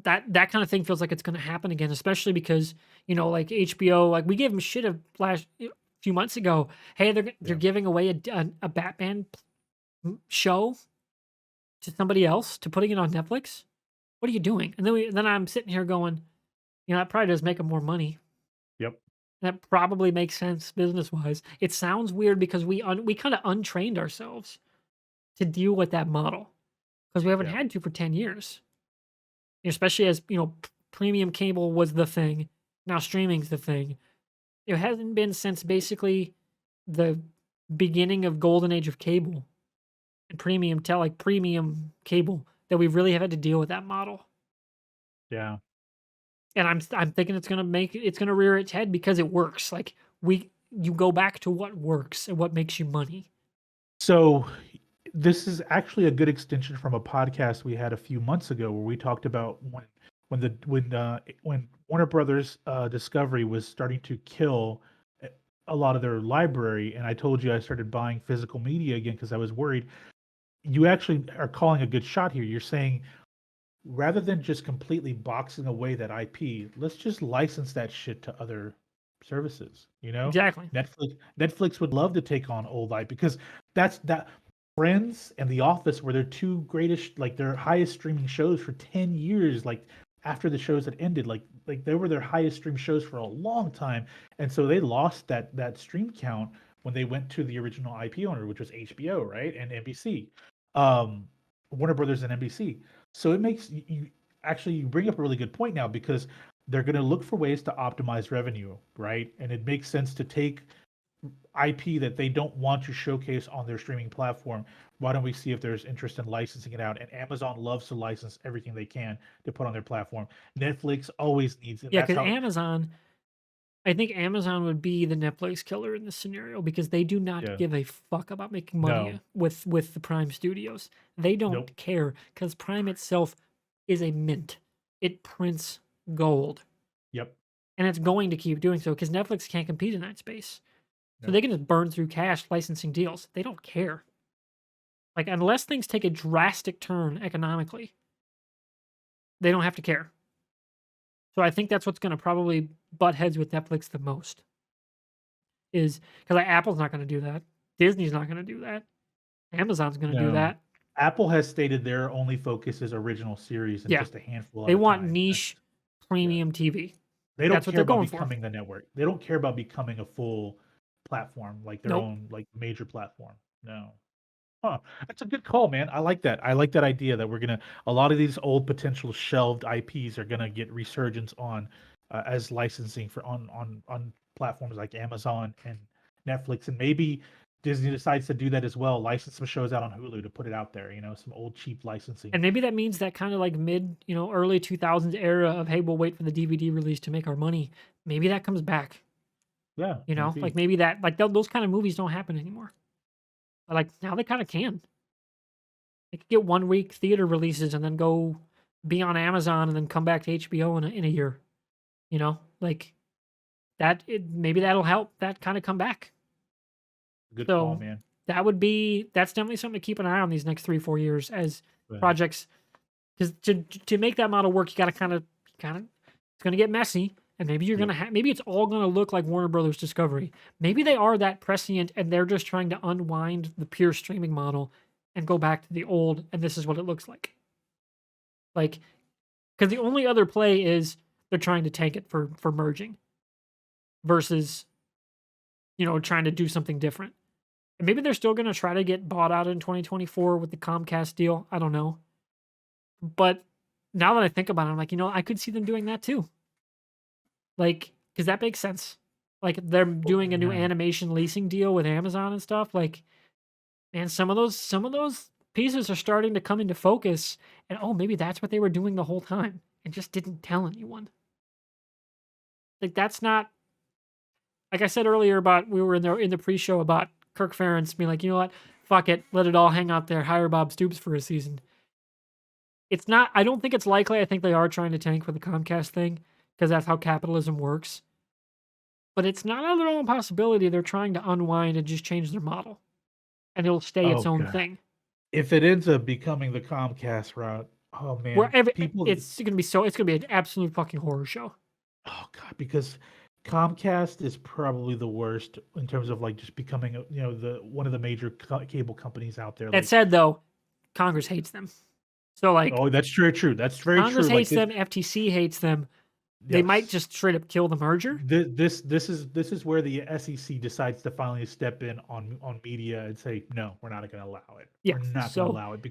that kind of thing feels like it's going to happen again, especially because like HBO, like we gave them shit a few months ago. Hey, they're yeah. giving away a Batman show to somebody else to putting it on Netflix. What are you doing? And then I'm sitting here going, that probably does make them more money. Yep. That probably makes sense business wise. It sounds weird because we kind of untrained ourselves to deal with that model because we haven't Yeah. had to for 10 years. Especially as, premium cable was the thing. Now streaming's the thing. It hasn't been since basically the beginning of golden age of cable and premium cable that we really have had to deal with that model. Yeah. And I'm thinking it's gonna rear its head because it works. Like you go back to what works and what makes you money. So this is actually a good extension from a podcast we had a few months ago where we talked about when Warner Brothers Discovery was starting to kill a lot of their library, and I told you I started buying physical media again because I was worried. You actually are calling a good shot here. You're saying rather than just completely boxing away that IP, let's just license that shit to other services. Exactly. Netflix would love to take on old IP because that Friends and The Office were their two greatest, like their highest streaming shows for 10 years. Like after the shows had ended, like they were their highest stream shows for a long time, and so they lost that stream count when they went to the original IP owner, which was HBO, right, and NBC, um, Warner Brothers and NBC. So it makes you bring up a really good point now because they're going to look for ways to optimize revenue, right? And it makes sense to take IP that they don't want to showcase on their streaming platform. Why don't we see if there's interest in licensing it out? And Amazon loves to license everything they can to put on their platform. Netflix always needs it. Yeah, That's because how. I think Amazon would be the Netflix killer in this scenario because they do not Yeah. give a fuck about making money No. with the Prime Studios. They Nope. don't care because Prime itself is a mint. It prints gold, Yep. and it's going to keep doing so because Netflix can't compete in that space. So Nope. they can just burn through cash licensing deals. They don't care. Like unless things take a drastic turn economically, they don't have to care. So I think that's what's going to probably butt heads with Netflix the most. Is because like Apple's not going to do that. Disney's not going to do that. Amazon's going to do No. that. Apple has stated their only focus is original series and Yeah, just a handful they at a want time. niche Yeah. premium TV. They don't That's what care they're about going for. becoming the network. They don't care about becoming a full platform, like their Nope. own like major platform. No. Huh. That's a good call, man. I like that. I like that idea that a lot of these old potential shelved IPs are gonna get resurgence on as licensing for on platforms like Amazon and Netflix, and maybe Disney decides to do that as well. License some shows out on Hulu to put it out there. Some old cheap licensing. And maybe that means that kind of like early 2000s era of, hey, we'll wait for the DVD release to make our money. Maybe that comes back. Yeah, Like maybe. maybe that, like those kind of movies don't happen anymore. But like now they kind of can. They could get 1 week theater releases and then go be on Amazon and then come back to HBO in a year. Like maybe that'll help that kind of come back. Good call, So man. that's definitely something to keep an eye on these next 3-4 years as But, projects. Because to make that model work, you got to kind of it's going to get messy, and maybe you're yep. going to maybe it's all going to look like Warner Brothers Discovery. Maybe they are that prescient, and they're just trying to unwind the pure streaming model and go back to the old. And this is what it looks like. Like, because the only other play is they're trying to tank it for merging, versus trying to do something different. And maybe they're still going to try to get bought out in 2024 with the Comcast deal. I don't know. But now that I think about it, I'm like, I could see them doing that too. Like, because that makes sense. Like, they're doing a new animation leasing deal with Amazon and stuff. Like, man, some of those pieces are starting to come into focus. And maybe that's what they were doing the whole time and just didn't tell anyone. Like, that's not, like I said earlier about we were in the pre-show about Kirk Ferentz being like, you know what, fuck it, let it all hang out there. Hire Bob Stoops for a season. It's not. I don't think it's likely. I think they are trying to tank for the Comcast thing because that's how capitalism works. But it's not out of their own possibility. They're trying to unwind and just change their model, and it'll stay its Oh own god. thing. If it ends up becoming the Comcast route, oh man, Wherever people. it's gonna be so, it's gonna be an absolute fucking horror show. Oh god, because Comcast is probably the worst in terms of like just becoming the one of the major cable companies out there. That Like, said, though, Congress hates them. So like, oh, that's very true. That's very Congress true. Like hates them. FTC hates them. They might yes. just straight up kill the merger. This is where the SEC decides to finally step in on media and say no, we're not going to allow it. Yeah. We're not going to So allow it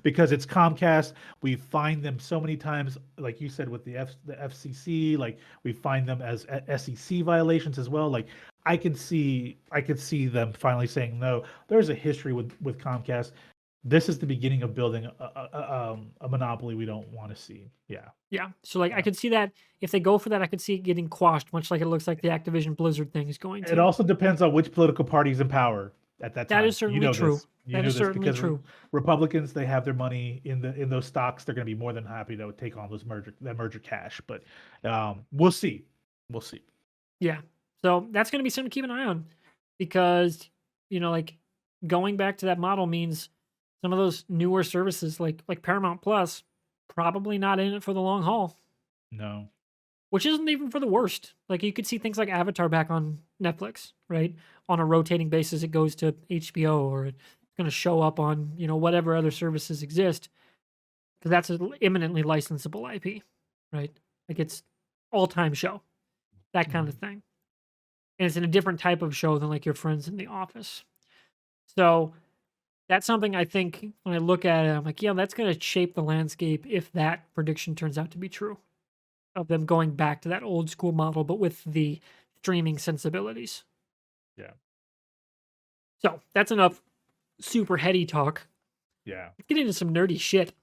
because it's Comcast. We find them so many times, like you said with the FCC. Like we find them as SEC violations as well. Like I could see them finally saying no. There's a history with Comcast. This is the beginning of building a monopoly we don't want to see. Yeah. yeah. So like, I Yeah. could see that if they go for that, I could see it getting quashed, much like it looks like the Activision Blizzard thing is going It to. also depends on which political party's in power at that That is time. You certainly know true. this. You That know is this certainly because true. Republicans, they have their money in those stocks. They're going to be more than happy to take on that merger cash. But we'll see. We'll see. Yeah. So that's going to be something to keep an eye on because, like going back to that model means some of those newer services like Paramount Plus probably not in it for the long haul, No. which isn't even for the worst. Like you could see things like Avatar back on Netflix, right? On a rotating basis, it goes to HBO or it's going to show up on, whatever other services exist because that's an imminently licensable IP, right? Like it's all-time show, that kind of Mhm. thing. And it's in a different type of show than like your friends in the office. So that's something I think when I look at it, I'm like, yeah, that's going to shape the landscape if that prediction turns out to be true of them going back to that old school model, but with the streaming sensibilities. Yeah. So that's enough super heady talk. Yeah. Let's get into some nerdy shit.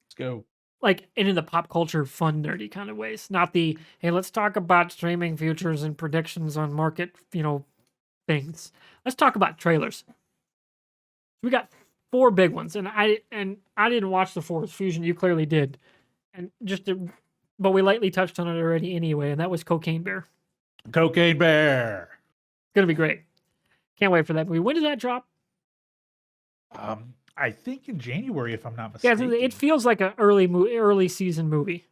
Let's go. Like, and in the pop culture, fun, nerdy kind of ways. Not the, hey, let's talk about streaming futures and predictions on market, things. Let's talk about trailers. We got 4 big ones, and I didn't watch the fourth Fusion. You clearly did, but we lightly touched on it already anyway, and that was Cocaine Bear. Cocaine Bear. It's gonna be great. Can't wait for that movie. When does that drop? I think in January, if I'm not Yeah, mistaken. it feels like an early season movie.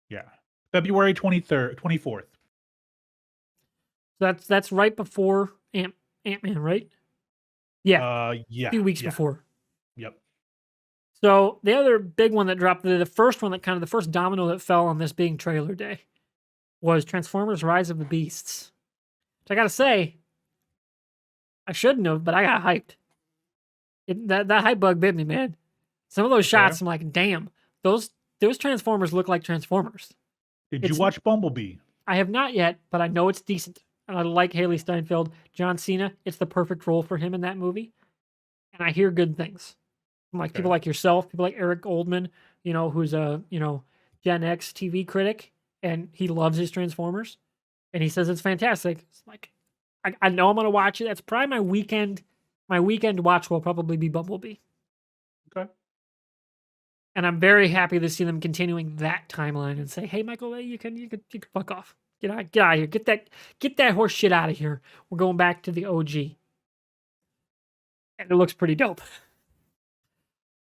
Yeah. February 23rd, 24th. So that's right before Ant-Man, right? Yeah, Yeah. a few weeks Yeah. before. Yep. So the other big one that dropped, the first one that kind of the first domino that fell on this being trailer day, was Transformers: Rise of the Beasts. Which I gotta say, I shouldn't have, but I got hyped. That hype bug bit me, man. Some of those shots, I'm like, damn, those Transformers look like Transformers. Did you watch Bumblebee? I have not yet, but I know it's decent. And I like Haley Steinfeld. John Cena, it's the perfect role for him in that movie. And I hear good things. From like people like yourself, people like Eric Goldman, who's a, Gen X TV critic, and he loves his Transformers. And he says it's fantastic. It's like, I know I'm gonna watch it. That's probably my weekend. My weekend watch will probably be Bumblebee. Okay. And I'm very happy to see them continuing that timeline and say, "Hey, Michael, you can fuck off. Get out of here. Get that horse shit out of here. We're going back to the OG." And it looks pretty dope.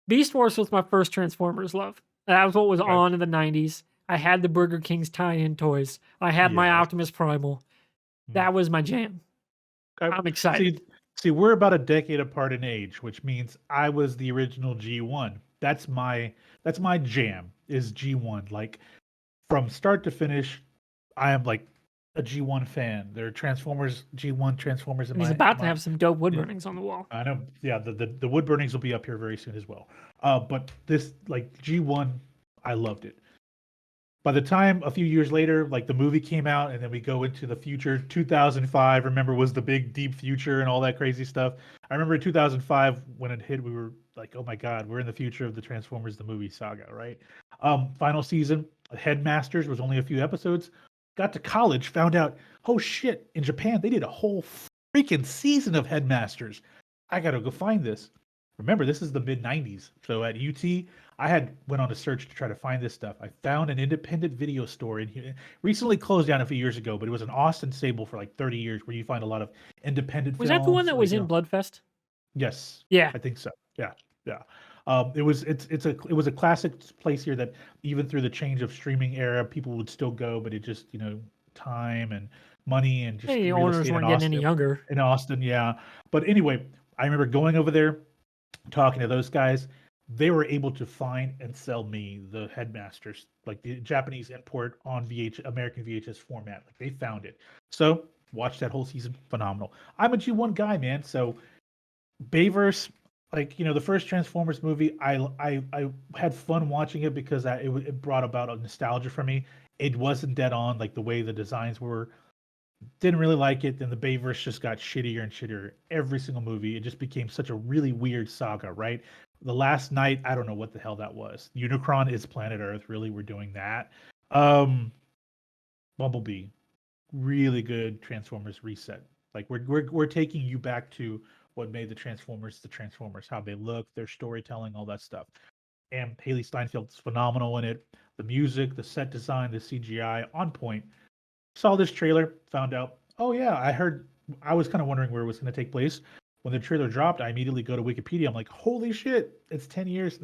Beast Wars was my first Transformers love. That was what was on in the 90s. I had the Burger King's tie-in toys. I had my Optimus Primal. That was my jam. Okay. I'm excited. See, we're about a decade apart in age, which means I was the original G1. That's my jam is G1. Like from start to finish, I am like a G1 fan. There are Transformers, G1 Transformers in And he's about to have some dope wood burnings on the wall. I know. Yeah, the wood burnings will be up here very soon as well. But this like G1, I loved it. By the time a few years later, like the movie came out, and then we go into the future, 2005. Remember, was the big deep future and all that crazy stuff. I remember in 2005 when it hit, we were like, "Oh my God, we're in the future of the Transformers the movie saga!" Right? Final season, Headmasters was only a few episodes. Got to college, found out, oh shit! In Japan, they did a whole freaking season of Headmasters. I gotta go find this. Remember, this is the mid 90s. So at UT, I had went on a search to try to find this stuff. I found an independent video store in here. Recently closed down a few years ago, but it was an Austin stable for like 30 years, where you find a lot of independent Was that the one films. that Like was in Bloodfest? yes, Yeah. I think so. Yeah, yeah. It was a classic place here that even through the change of streaming era, people would still go, but it just time and money and just Hey, the real owners estate weren't getting any younger. in Austin, yeah. But anyway, I remember going over there, talking to those guys. They were able to find and sell me the Headmasters, like the Japanese import on American VHS format. Like they found it. So watch that whole season. Phenomenal. I'm a G1 guy, man. So Bayverse, like the first Transformers movie, I had fun watching it because it brought about a nostalgia for me. It wasn't dead on like the way the designs were. Didn't really like it. Then the Bayverse just got shittier and shittier every single movie. It just became such a really weird saga, right? The Last Night, I don't know what the hell that was. Unicron is Planet Earth. Really, we're doing that. Um, Bumblebee, really good Transformers reset. Like we're taking you back to what made the Transformers, how they look, their storytelling, all that stuff. And Haley Steinfeld's phenomenal in it. The music, the set design, the CGI on point. Saw this trailer, found out, oh yeah, I was kind of wondering where it was going to take place. When the trailer dropped, I immediately go to Wikipedia. I'm like, holy shit, it's 10 years,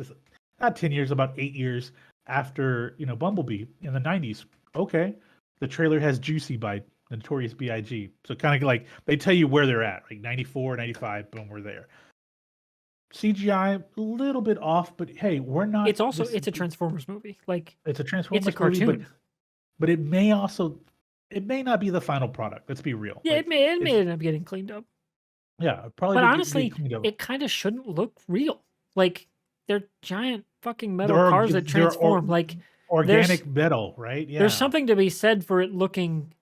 not 10 years, about 8 years after, Bumblebee in the 90s. Okay. The trailer has Juicy by Notorious B.I.G. So kind of like they tell you where they're at, like 94, 95, boom, we're there. CGI a little bit off, but hey, we're not. It's a Transformers movie. Like it's a Transformers it's a cartoon. movie, but it may not be the final product. Let's be real. Yeah, Like, it may end up getting cleaned up. Yeah, probably. But Be honestly, cleaned up. it kind of shouldn't look real. Like they're giant fucking metal They're cars that transform. Like organic metal, right? Yeah. There's something to be said for it looking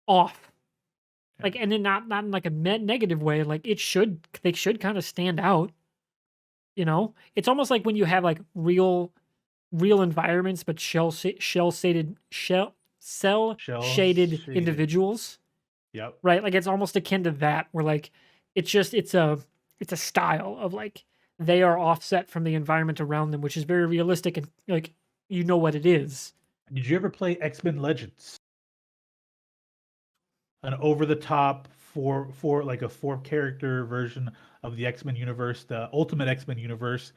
off. Like, and then not in like a negative way. Like they should kind of stand out. It's almost like when you have like real environments, but cell shaded individuals. Yep. Right. Like it's almost akin to that, where like it's a style of like they are offset from the environment around them, which is very realistic and like what it is. Did you ever play X-Men Legends? An over-the-top four character version of the X-Men universe, the Ultimate X-Men universe.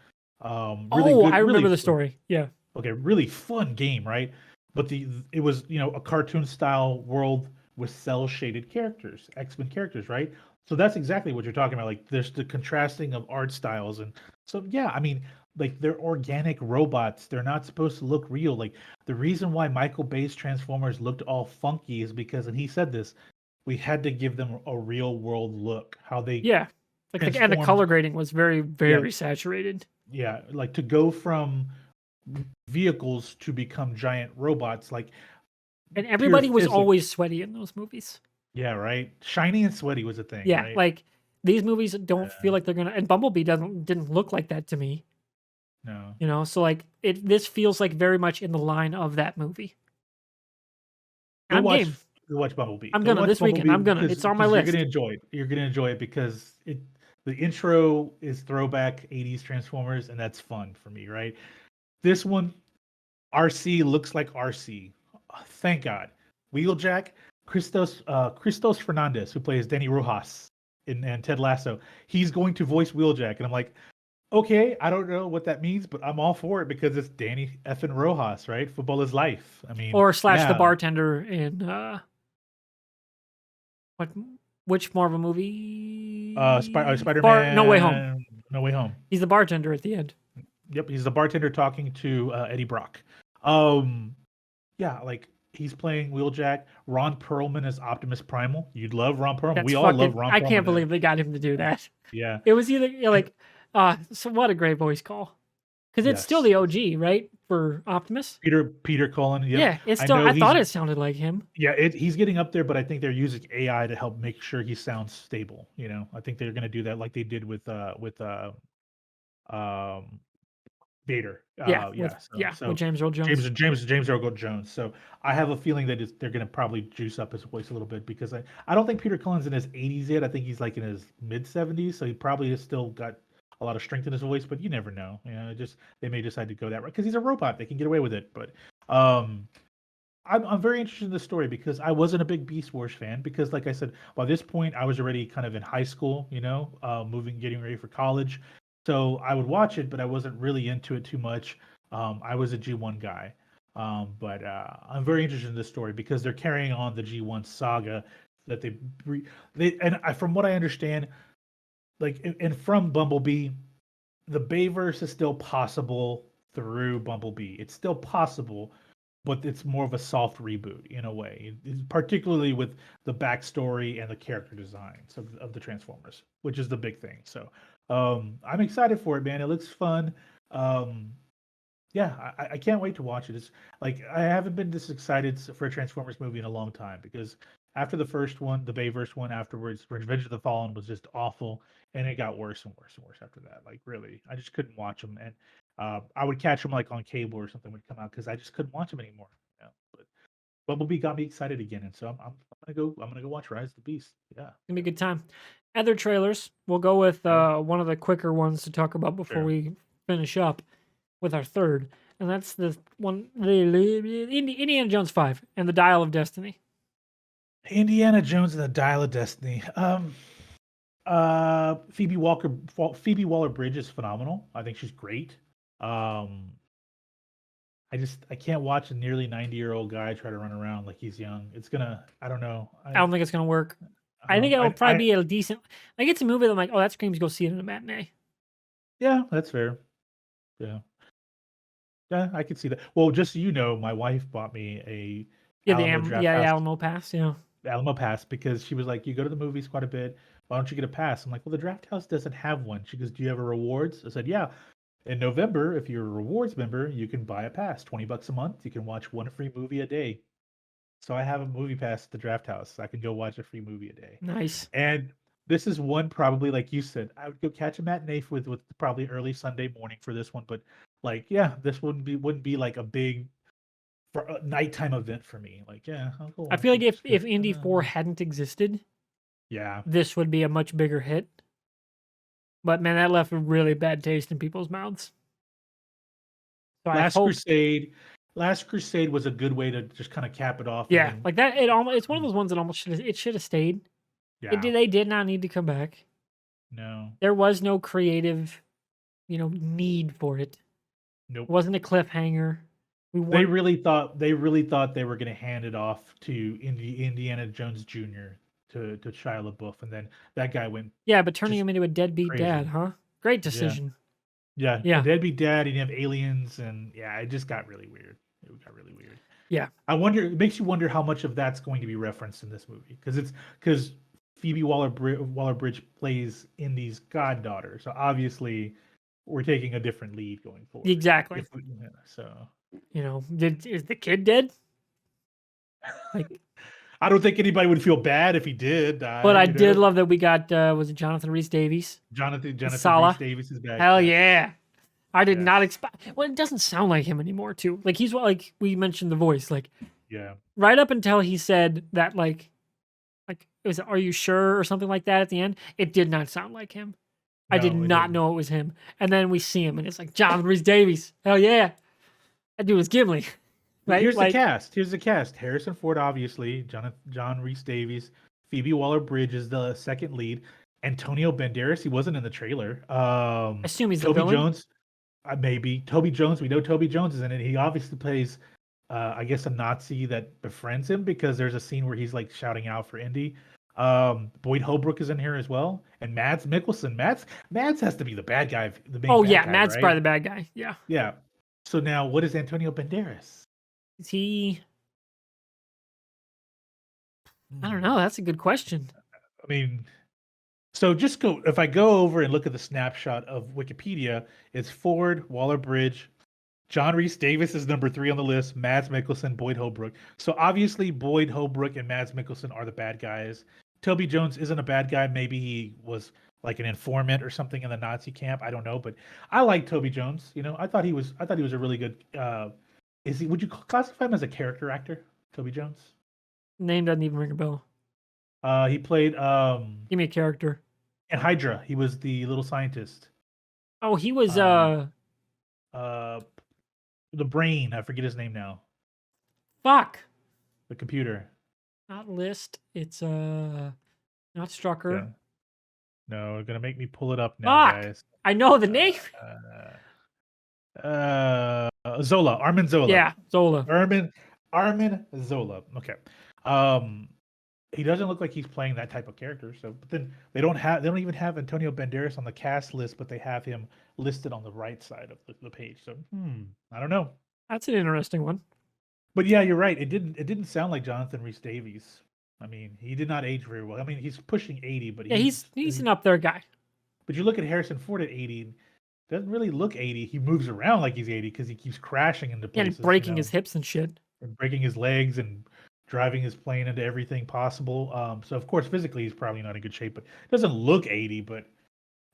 Really good. I remember really the story. Yeah. Okay, really fun game, right? But it was a cartoon style world with cell shaded characters, X-Men characters, right? So that's exactly what you're talking about. Like there's the contrasting of art styles, and so yeah, I mean, like they're organic robots. They're not supposed to look real. Like the reason why Michael Bay's Transformers looked all funky is because, and he said this, we had to give them a real world look. How they and the color grading was very very saturated. Yeah, like to go from vehicles to become giant robots, like, and everybody was always sweaty in those movies. Yeah, right. Shiny and sweaty was a thing. Yeah, right? like these movies don't feel like they're gonna. And Bumblebee didn't look like that to me. No. So like this feels like very much in the line of that movie. Go watch Bumblebee. I'm gonna this weekend. It's on my list. You're gonna enjoy it because the intro is throwback 80s Transformers, and that's fun for me, right? This one, RC looks like RC. Thank God. Wheeljack, Christos Fernandez, who plays Danny Rojas in Ted Lasso, he's going to voice Wheeljack, and I'm like, okay, I don't know what that means, but I'm all for it because it's Danny effing Rojas, right? Football is life. I mean, or / the bartender in which Marvel movie? Spider-Man. No Way Home. No Way Home. He's the bartender at the end. Yep, he's the bartender talking to Eddie Brock. Yeah, like he's playing Wheeljack. Ron Perlman is Optimus Primal. You'd love Ron Perlman. We all love Ron Perlman. I can't believe they got him to do that. Yeah. It was either so what a great voice call. Because it's still the OG, right? For Optimus. Peter Cullen. Yep. Yeah, it's still. I thought it sounded like him. Yeah, he's getting up there, but I think they're using AI to help make sure he sounds stable. I think they're going to do that like they did with Vader. With James Earl Jones. James Earl Jones. So I have a feeling that they're going to probably juice up his voice a little bit because I don't think Peter Cullen's in his 80s yet. I think he's like in his mid 70s, so he probably has still got a lot of strength in his voice, but you never know. You know, just they may decide to go that route because he's a robot; they can get away with it. But um, I'm very interested in the story because I wasn't a big Beast Wars fan because, like I said, by this point I was already kind of in high school, you know, getting ready for college. So I would watch it, but I wasn't really into it too much. I was a G1 guy, but I'm very interested in this story because they're carrying on the G1 saga that from what I understand, like and from Bumblebee, the Bayverse is still possible through Bumblebee. It's still possible, but it's more of a soft reboot in a way, particularly with the backstory and the character designs of the Transformers, which is the big thing. So I'm excited for it, man. It looks fun. Um, yeah, I can't wait to watch it. It's like I haven't been this excited for a Transformers movie in a long time because after the first one, the Bayverse one, afterwards, Revenge of the Fallen was just awful, and it got worse and worse and worse after that. Like really, I just couldn't watch them, and I would catch them like on cable or something would come out because I just couldn't watch them anymore. You know? But Bumblebee got me excited again, and so I'm gonna go. I'm gonna go watch Rise of the Beast. Yeah, Gonna be a good time. Other trailers. We'll go with sure, one of the quicker ones to talk about before sure. we finish up with our third, and that's the one, Indiana Jones 5 and the Dial of Destiny. Indiana Jones and the Dial of Destiny. Phoebe Waller Bridge is phenomenal. I think she's great. Um, I can't watch a nearly 90-year-old guy try to run around like he's young. It's gonna I don't know. I don't think it's gonna work. I think it'll probably I be a decent. Like it's a movie that I'm like, oh, that screams go see it in a matinee. yeah, that's fair. Yeah. Yeah, I could see that. Well, just so you know, my wife bought me a Yeah, Alamo Draft the House Alamo Pass. Yeah, Alamo Pass because she was like, "You go to the movies quite a bit. Why don't you get a pass?" I'm like, "Well, the Draft House doesn't have one." She goes, "Do you have a rewards?" I said, "Yeah. In November, if you're a rewards member, you can buy a pass, $20 a month. You can watch one free movie a day." So I have a movie pass at the Draft House. I can go watch a free movie a day. nice. And this is one probably like you said, I would go catch a matinee with probably early Sunday morning for this one, but like yeah, this wouldn't be like a big for a nighttime event for me. Like yeah, I'll go I feel watch like it. It's good. if Indy 4 hadn't existed, Yeah. this would be a much bigger hit. But man, that left a really bad taste in people's mouths. So I Last hope, Crusade. Last Crusade was a good way to just kind of cap it off and yeah, then like that. It's one of those ones that almost should have stayed. yeah. They did not need to come back. No. There was no creative, need for it. It Nope. wasn't a cliffhanger. We They weren't. really thought they were going to hand it off to Indiana Jones Jr. to Shia LaBeouf, and then that guy went Yeah, but turning just him into a deadbeat dad, crazy. huh? Great Yeah, decision. yeah. A Yeah, deadbeat dad, and you have aliens, and yeah, it just got really weird. It got really weird. yeah. I wonder. It makes you wonder how much of that's going to be referenced in this movie because Phoebe Waller Bridge plays Indy's goddaughter, so obviously we're taking a different lead going forward. Exactly. If we, yeah, so. Is the kid dead? Like, I don't think anybody would feel bad if he did but die. I You did know, love that we got was it Jonathan Rhys Davies? Jonathan Rhys Sala. Davis is back. Hell Yes, yeah. I did not yes, expect. Well, it doesn't sound like him anymore, too. Like he's like we mentioned the voice. Like yeah. right up until he said that, like it was, "Are you sure?" or something like that at the end. It did not sound like him. I did No, it not didn't. know it was him. And then we see him, and it's like Jonathan Rhys Davies. Hell yeah, that dude was Gimli, right? Here's the Like, cast. Here's the cast. Harrison Ford, obviously. John Rhys Davies. Phoebe Waller Bridge is the second lead. Antonio Banderas. He wasn't in the trailer. I assume he's the Toby villain. Jones. Maybe Toby Jones. We know Toby Jones is in it. He obviously plays, I guess, a Nazi that befriends him because there's a scene where he's like shouting out for Indy. Boyd Holbrook is in here as well, and Mads Mikkelsen. Mads has to be the bad guy, the main Oh bad yeah, guy, Matt's right? probably the bad guy. Yeah, Yeah. So now, what is Antonio Banderas? is he? I don't Hmm. know. That's a good question. I mean, so just go. If I go over and look at the snapshot of Wikipedia, it's Ford, Waller Bridge, John Rhys Davis is number 3 on the list. Mads Mikkelsen, Boyd Holbrook. So obviously, Boyd Holbrook and Mads Mikkelsen are the bad guys. Toby Jones isn't a bad guy. Maybe he was like an informant or something in the Nazi camp. I don't know, but I like Toby Jones. You know, I thought he was. I thought he was a really good. Is he? Would you classify him as a character actor? Toby Jones. Name doesn't even ring a bell. He played Give me a character. in Hydra. He was the little scientist. Oh, he was Uh, the brain. I forget his name now. fuck. The computer. Not List. It's not Strucker. Okay. No, gonna make me pull it up now, Fuck. guys. I know the name. Zola. Armin Zola. Yeah, Zola. Armin Zola. Okay. He doesn't look like he's playing that type of character. So, but then they don't even have Antonio Banderas on the cast list, but they have him listed on the right side of the page. So, I don't know. That's an interesting one. But yeah, you're right. It didn't sound like Jonathan Rhys Davies. I mean, he did not age very well. I mean, he's pushing 80, but Yeah, he's an up there guy. But you look at Harrison Ford at 80, doesn't really look 80. He moves around like he's 80 because he keeps crashing into Yeah, places, and breaking his hips and shit. and breaking his legs and driving his plane into everything possible. So of course, physically he's probably not in good shape, but doesn't look 80. But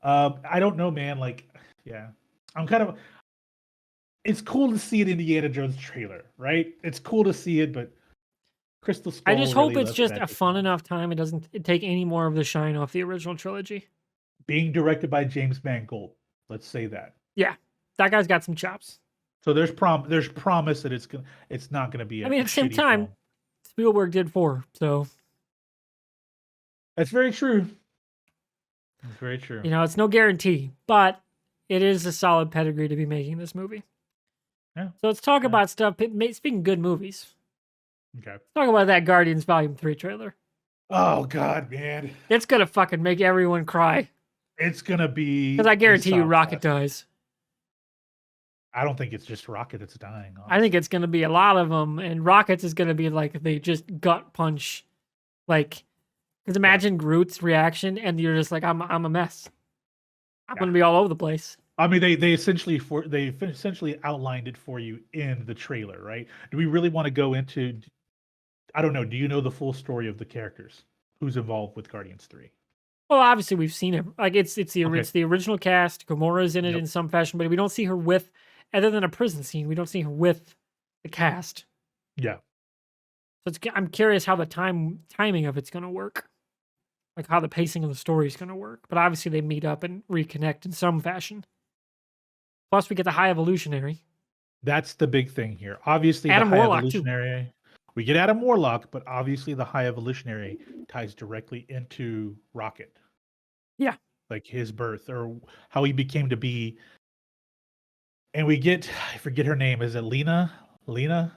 I don't know, man. Like, yeah, I'm kind of. It's cool to see an Indiana Jones trailer, right? It's cool to see it, but Crystal Skull. I just hope really it's left just that a to fun come. enough time. It doesn't take any more of the shine off the original trilogy. Being directed by James Mangold. Let's say that. Yeah, that guy's got some chops. So there's promise that it's not gonna be I mean, a at the same shitty time, film. Spielberg did 4, so That's very true. That's very true. you know it's no guarantee, but it is a solid pedigree to be making this movie. Yeah. So let's talk Yeah. about stuff. Speaking of good movies, Okay. let's talk about that Guardians Volume 3 trailer. Oh God, man. It's gonna fucking make everyone cry. It's gonna be Because I a guarantee you sob Rocket fest. dies. I don't think it's just Rocket that's dying. I think it's gonna be a lot of them, and Rockets is gonna be like they just gut punch, like because imagine Groot's reaction, and you're just like I'm a mess. I'm gonna be all over the place. I mean, they essentially outlined it for you in the trailer, right? Do we really want to go into? I don't know. Do you know the full story of the characters? Who's involved with Guardians 3? Well, obviously we've seen it. Like it's the Okay. it's the original cast. Gamora's in it Yep. in some fashion, but we don't see her with, other than a prison scene. We don't see her with the cast. Yeah. So I'm curious how the timing of it's gonna work, like how the pacing of the story is gonna work. But obviously they meet up and reconnect in some fashion. Plus we get the High Evolutionary. That's the big thing here. Obviously, Adam the High Warlock, too. Evolutionary. We get Adam Warlock, but obviously the High Evolutionary ties directly into Rocket. Yeah. Like his birth or how he became to be. And we get, I forget her name. Is it Lena? Lena?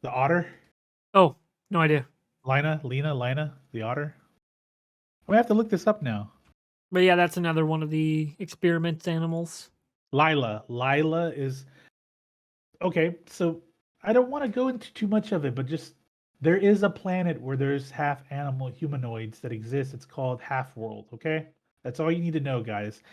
The otter? Oh, no idea. Lena, the otter? We have to look this up now. But yeah, that's another one of the experiment animals. Lila is okay. So I don't want to go into too much of it, but just there is a planet where there's half animal humanoids that exist. It's called Half World. Okay, that's all you need to know, guys.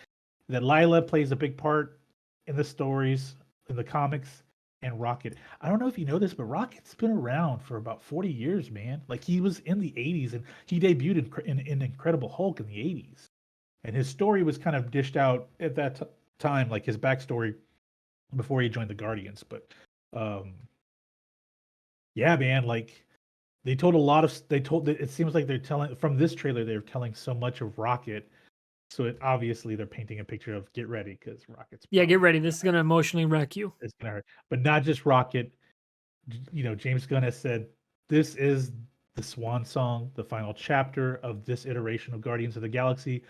That Lila plays a big part in the stories, in the comics, and Rocket. I don't know if you know this, but Rocket's been around for about 40 years, man. Like he was in the 80s and he debuted in Incredible Hulk in the 80s. And his story was kind of dished out at that time, like his backstory before he joined the Guardians. But yeah, man, like they told a lot of it seems like they're telling from this trailer they're telling so much of Rocket. So obviously they're painting a picture of get ready because Rocket's get ready. This is gonna emotionally wreck you. It's gonna hurt, but not just Rocket. You know, James Gunn has said this is the swan song, the final chapter of this iteration of Guardians of the Galaxy.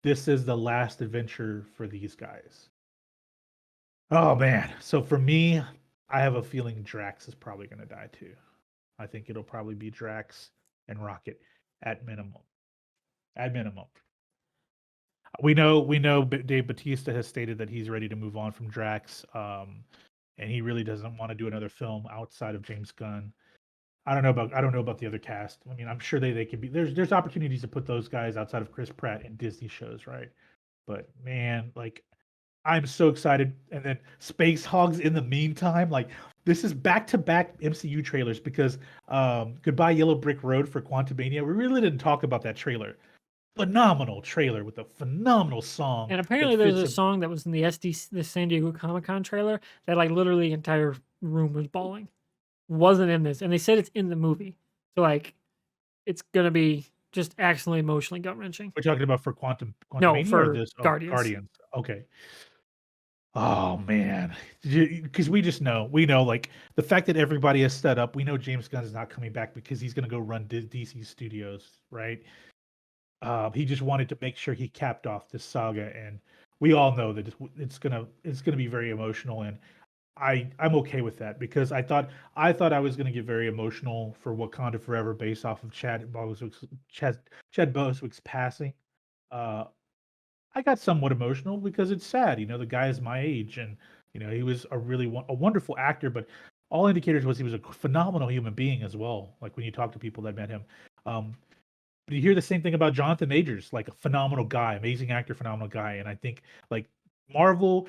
This is the last adventure for these guys. Oh man. So for me, I have a feeling Drax is probably going to die too. I think it'll probably be Drax and Rocket at minimum. At minimum. We know Dave Bautista has stated that he's ready to move on from Drax, and he really doesn't want to do another film outside of James Gunn. I don't know about the other cast. I mean, I'm sure they could be. There's opportunities to put those guys outside of Chris Pratt in Disney shows, right? But man, like I'm so excited. And then Space Hogs in the meantime, like this is back-to-back MCU trailers because Goodbye Yellow Brick Road for Quantumania. We really didn't talk about that trailer. Phenomenal trailer with a phenomenal song. And apparently there's a song that was in the San Diego Comic-Con trailer that like literally the entire room was bawling. Wasn't in this. And they said it's in the movie. So like it's gonna be just excellently emotionally gut wrenching. We're talking about for No, Quantumania or for this? Oh, Guardians. Guardians. Okay. Oh man, because we know like the fact that everybody is set up. We know James Gunn is not coming back because he's going to go run DC Studios, right? He just wanted to make sure he capped off this saga, and we all know that it's gonna be very emotional, and I'm okay with that because I was gonna get very emotional for Wakanda Forever based off of Chad Boswick's passing. Uh, I got somewhat emotional because it's sad. You know, the guy is my age, and you know he was a wonderful actor, but all indicators was he was a phenomenal human being as well. Like when you talk to people that met him, um, but you hear the same thing about Jonathan Majors, like a phenomenal guy, amazing actor, phenomenal guy. And I think like Marvel,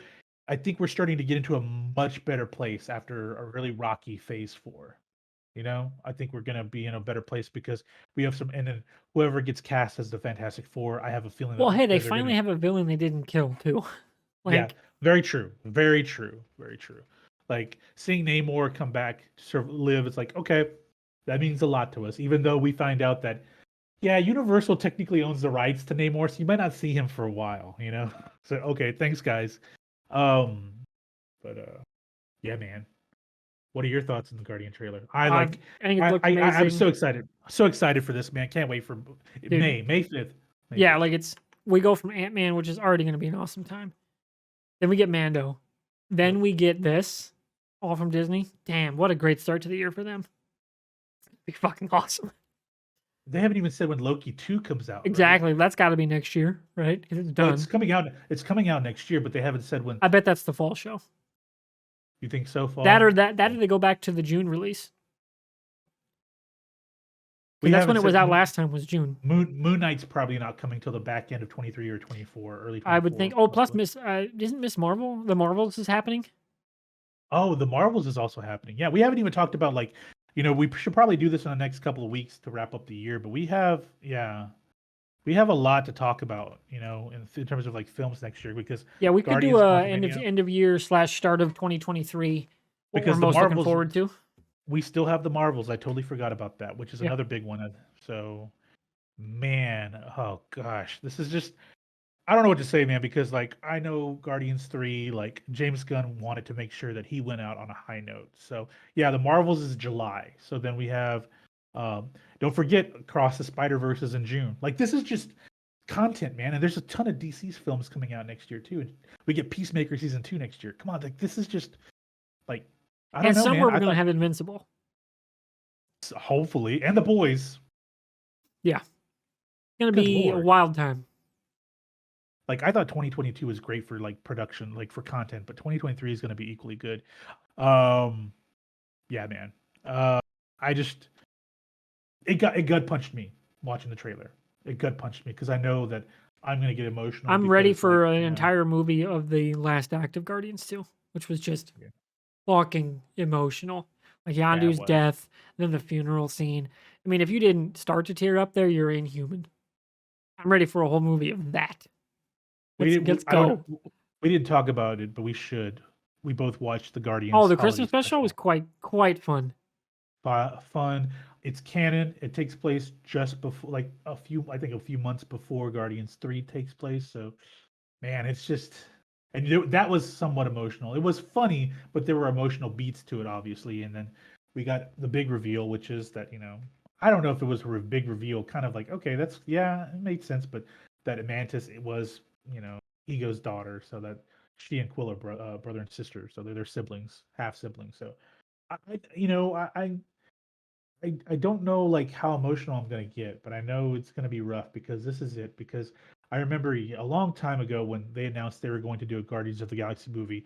I think we're starting to get into a much better place after a really rocky phase 4. You know, I think we're gonna be in a better place because we have some, and then whoever gets cast as the Fantastic Four, I have a feeling Well, hey, they that they're gonna, finally have a villain they didn't kill too. yeah, Like, very true, very true, very true. Like seeing Namor come back to sort of live, it's like okay, that means a lot to us. Even though we find out that yeah, Universal technically owns the rights to Namor, so you might not see him for a while, you know? So okay, thanks guys. Um but yeah, man. What are your thoughts on the Guardian trailer? I think it looked I'm amazing, so excited. So excited for this, man. Can't wait for dude. May 5th. May Yeah, 5th. like we go from Ant-Man, which is already going to be an awesome time. Then we get Mando. Yep. Then we get this, all from Disney. Damn, what a great start to the year for them. Be fucking awesome. They haven't even said when Loki 2 comes out, right? Exactly. That's got to be next year, right? Because it's Well, done. it's coming out next year, but they haven't said when. I bet that's the fall show. You think so, That or fall? that or they go back to the June release. We Because that's when haven't it was said out last time was June. Moon Knight's probably not coming till the back end of 23 or 24, early I would think. 24. Oh, plus isn't Miss Marvel? The Marvels is happening. Oh, the Marvels is also happening. Yeah, we haven't even talked about like, you know, we should probably do this in the next couple of weeks to wrap up the year. But we have a lot to talk about, you know, in terms of like films next year because Yeah, we could do Guardians, a Quantumania, end of year / start of 2023. What we're because the most looking Marvels, forward to. we still have the Marvels. I totally forgot about that, which is Yeah. another big one. So, man, oh gosh, this is just I don't know what to say, man, because like I know Guardians 3, like James Gunn wanted to make sure that he went out on a high note. So yeah, the Marvels is July. So then we have don't forget Across the Spider-Verse is in June. Like this is just content, man. And there's a ton of DC's films coming out next year too. And we get Peacemaker season 2 next year. Come on, like this is just like I don't And know, man. somewhere we're I going to thought have Invincible. hopefully and the boys. Yeah. It's going to Good be a lord. wild time. Like I thought 2022 was great for like production, like for content, but 2023 is going to be equally good. Um, yeah, man. I just it gut punched me watching the trailer. It gut punched me because I know that I'm going to get emotional. I'm ready Because, like, for an yeah, entire movie of the last act of Guardians 2, which was just yeah, fucking emotional. Like yeah, it Yondu's was. death, then the funeral scene. I mean, if you didn't start to tear up there, you're inhuman. I'm ready for a whole movie of that. We didn't. Let's I don't go. know. We didn't talk about it, but we should. We both watched the Oh, Guardians the holiday Christmas special was special. quite fun. Fun. It's canon. It takes place just before, like I think a few months before Guardians 3 takes place. So, man, it's just, and that was somewhat emotional. It was funny, but there were emotional beats to it, obviously. And then we got the big reveal, which is that, you know, I don't know if it was a big reveal, kind of like, okay, that's, yeah, it made sense, but that Mantis, it was, you know, Ego's daughter. So that she and Quill are brother and sister. So they're siblings, half siblings. So, you know, I don't know like how emotional I'm gonna get, but I know it's gonna be rough because this is it. Because I remember a long time ago when they announced they were going to do a Guardians of the Galaxy movie,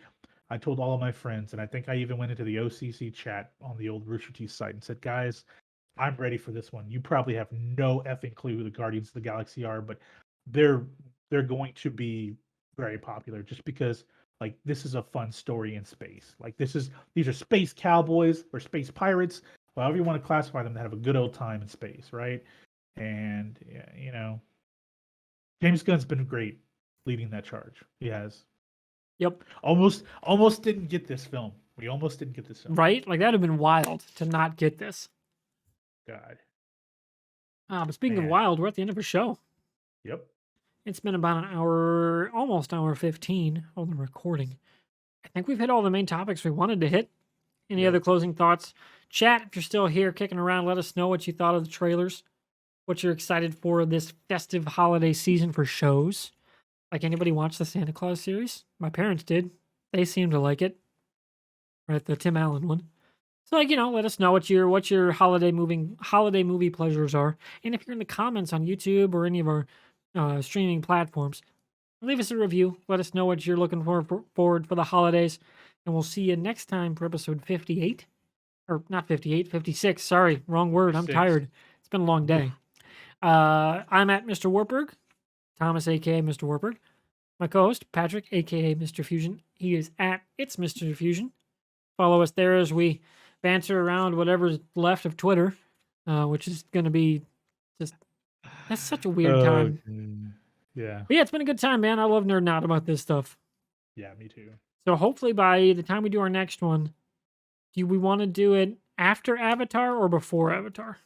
I told all of my friends, and I think I even went into the OCC chat on the old Rooster Teeth site and said, "Guys, I'm ready for this one. You probably have no effing clue who the Guardians of the Galaxy are, but they're they're going to be very popular just because like this is a fun story in space. Like these are space cowboys or space pirates, however you want to classify them, that have a good old time in space, right? And yeah, you know, James Gunn's been great leading that charge. He has. Yep. Almost didn't get this film. We almost didn't get this film. Right? Like that'd have been wild to not get this. God. But speaking of Man. wild, we're at the end of our show. Yep. It's been about an hour, almost hour 15 on the recording. I think we've hit all the main topics we wanted to hit. Any other closing thoughts? Chat, if you're still here kicking around, let us know what you thought of the trailers, what you're excited for this festive holiday season for shows. Like, anybody watch the Santa Claus series? My parents did. They seemed to like it. Right, the Tim Allen one. So, like, let us know what your holiday movie pleasures are. And if you're in the comments on YouTube or any of our streaming platforms, leave us a review. Let us know what you're looking forward for the holidays. And we'll see you next time for episode 58. Or not 58, 56. Sorry, wrong word. I'm tired. It's been a long day. I'm at MrWartburg. Thomas, a.k.a. MrWartburg. My co-host, Patrick, a.k.a. Mr. Fusion. He is at It's Mr. Fusion. Follow us there as we banter around whatever's left of Twitter, which is going to be just... That's such a weird time. Yeah. But yeah, it's been a good time, man. I love nerding out about this stuff. Yeah, me too. So hopefully by the time we do our next one, do we want to do it after Avatar or before Avatar?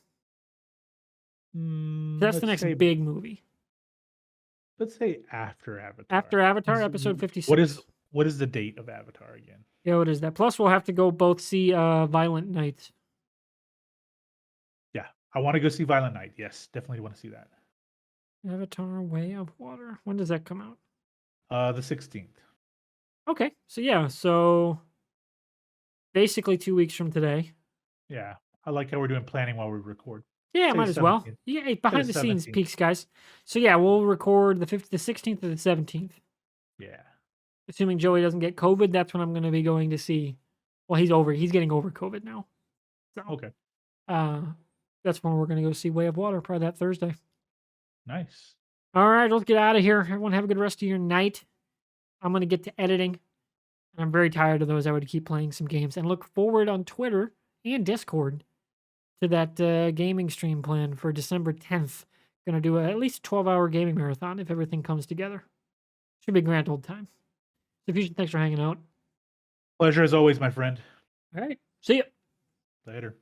That's the next big movie. Let's say after Avatar. After Avatar, episode 56. What is the date of Avatar again? Yeah, what is that? Plus, we'll have to go both see Violent Night. Yeah, I want to go see Violent Night. Yes, definitely want to see that. Avatar: Way of Water. When does that come out? The 16th. Okay, so yeah, so basically 2 weeks from today. Yeah, I like how we're doing planning while we record. Yeah, might as well. Yeah, behind the scenes peaks, guys. So yeah, we'll record the 16th or the 17th. Yeah. Assuming Joey doesn't get COVID, that's when I'm going to be going to see. Well, he's getting over COVID now. So, okay. That's when we're going to go see Way of Water, probably that Thursday. Nice. All right, let's get out of here. Everyone have a good rest of your night. I'm going to get to editing. And I'm very tired of those. I would keep playing some games and look forward on Twitter and Discord to that gaming stream plan for December 10th. Going to do at least 12-hour gaming marathon if everything comes together. Should be a grand old time. So, Fusion, thanks for hanging out. Pleasure as always, my friend. All right. See ya. Later.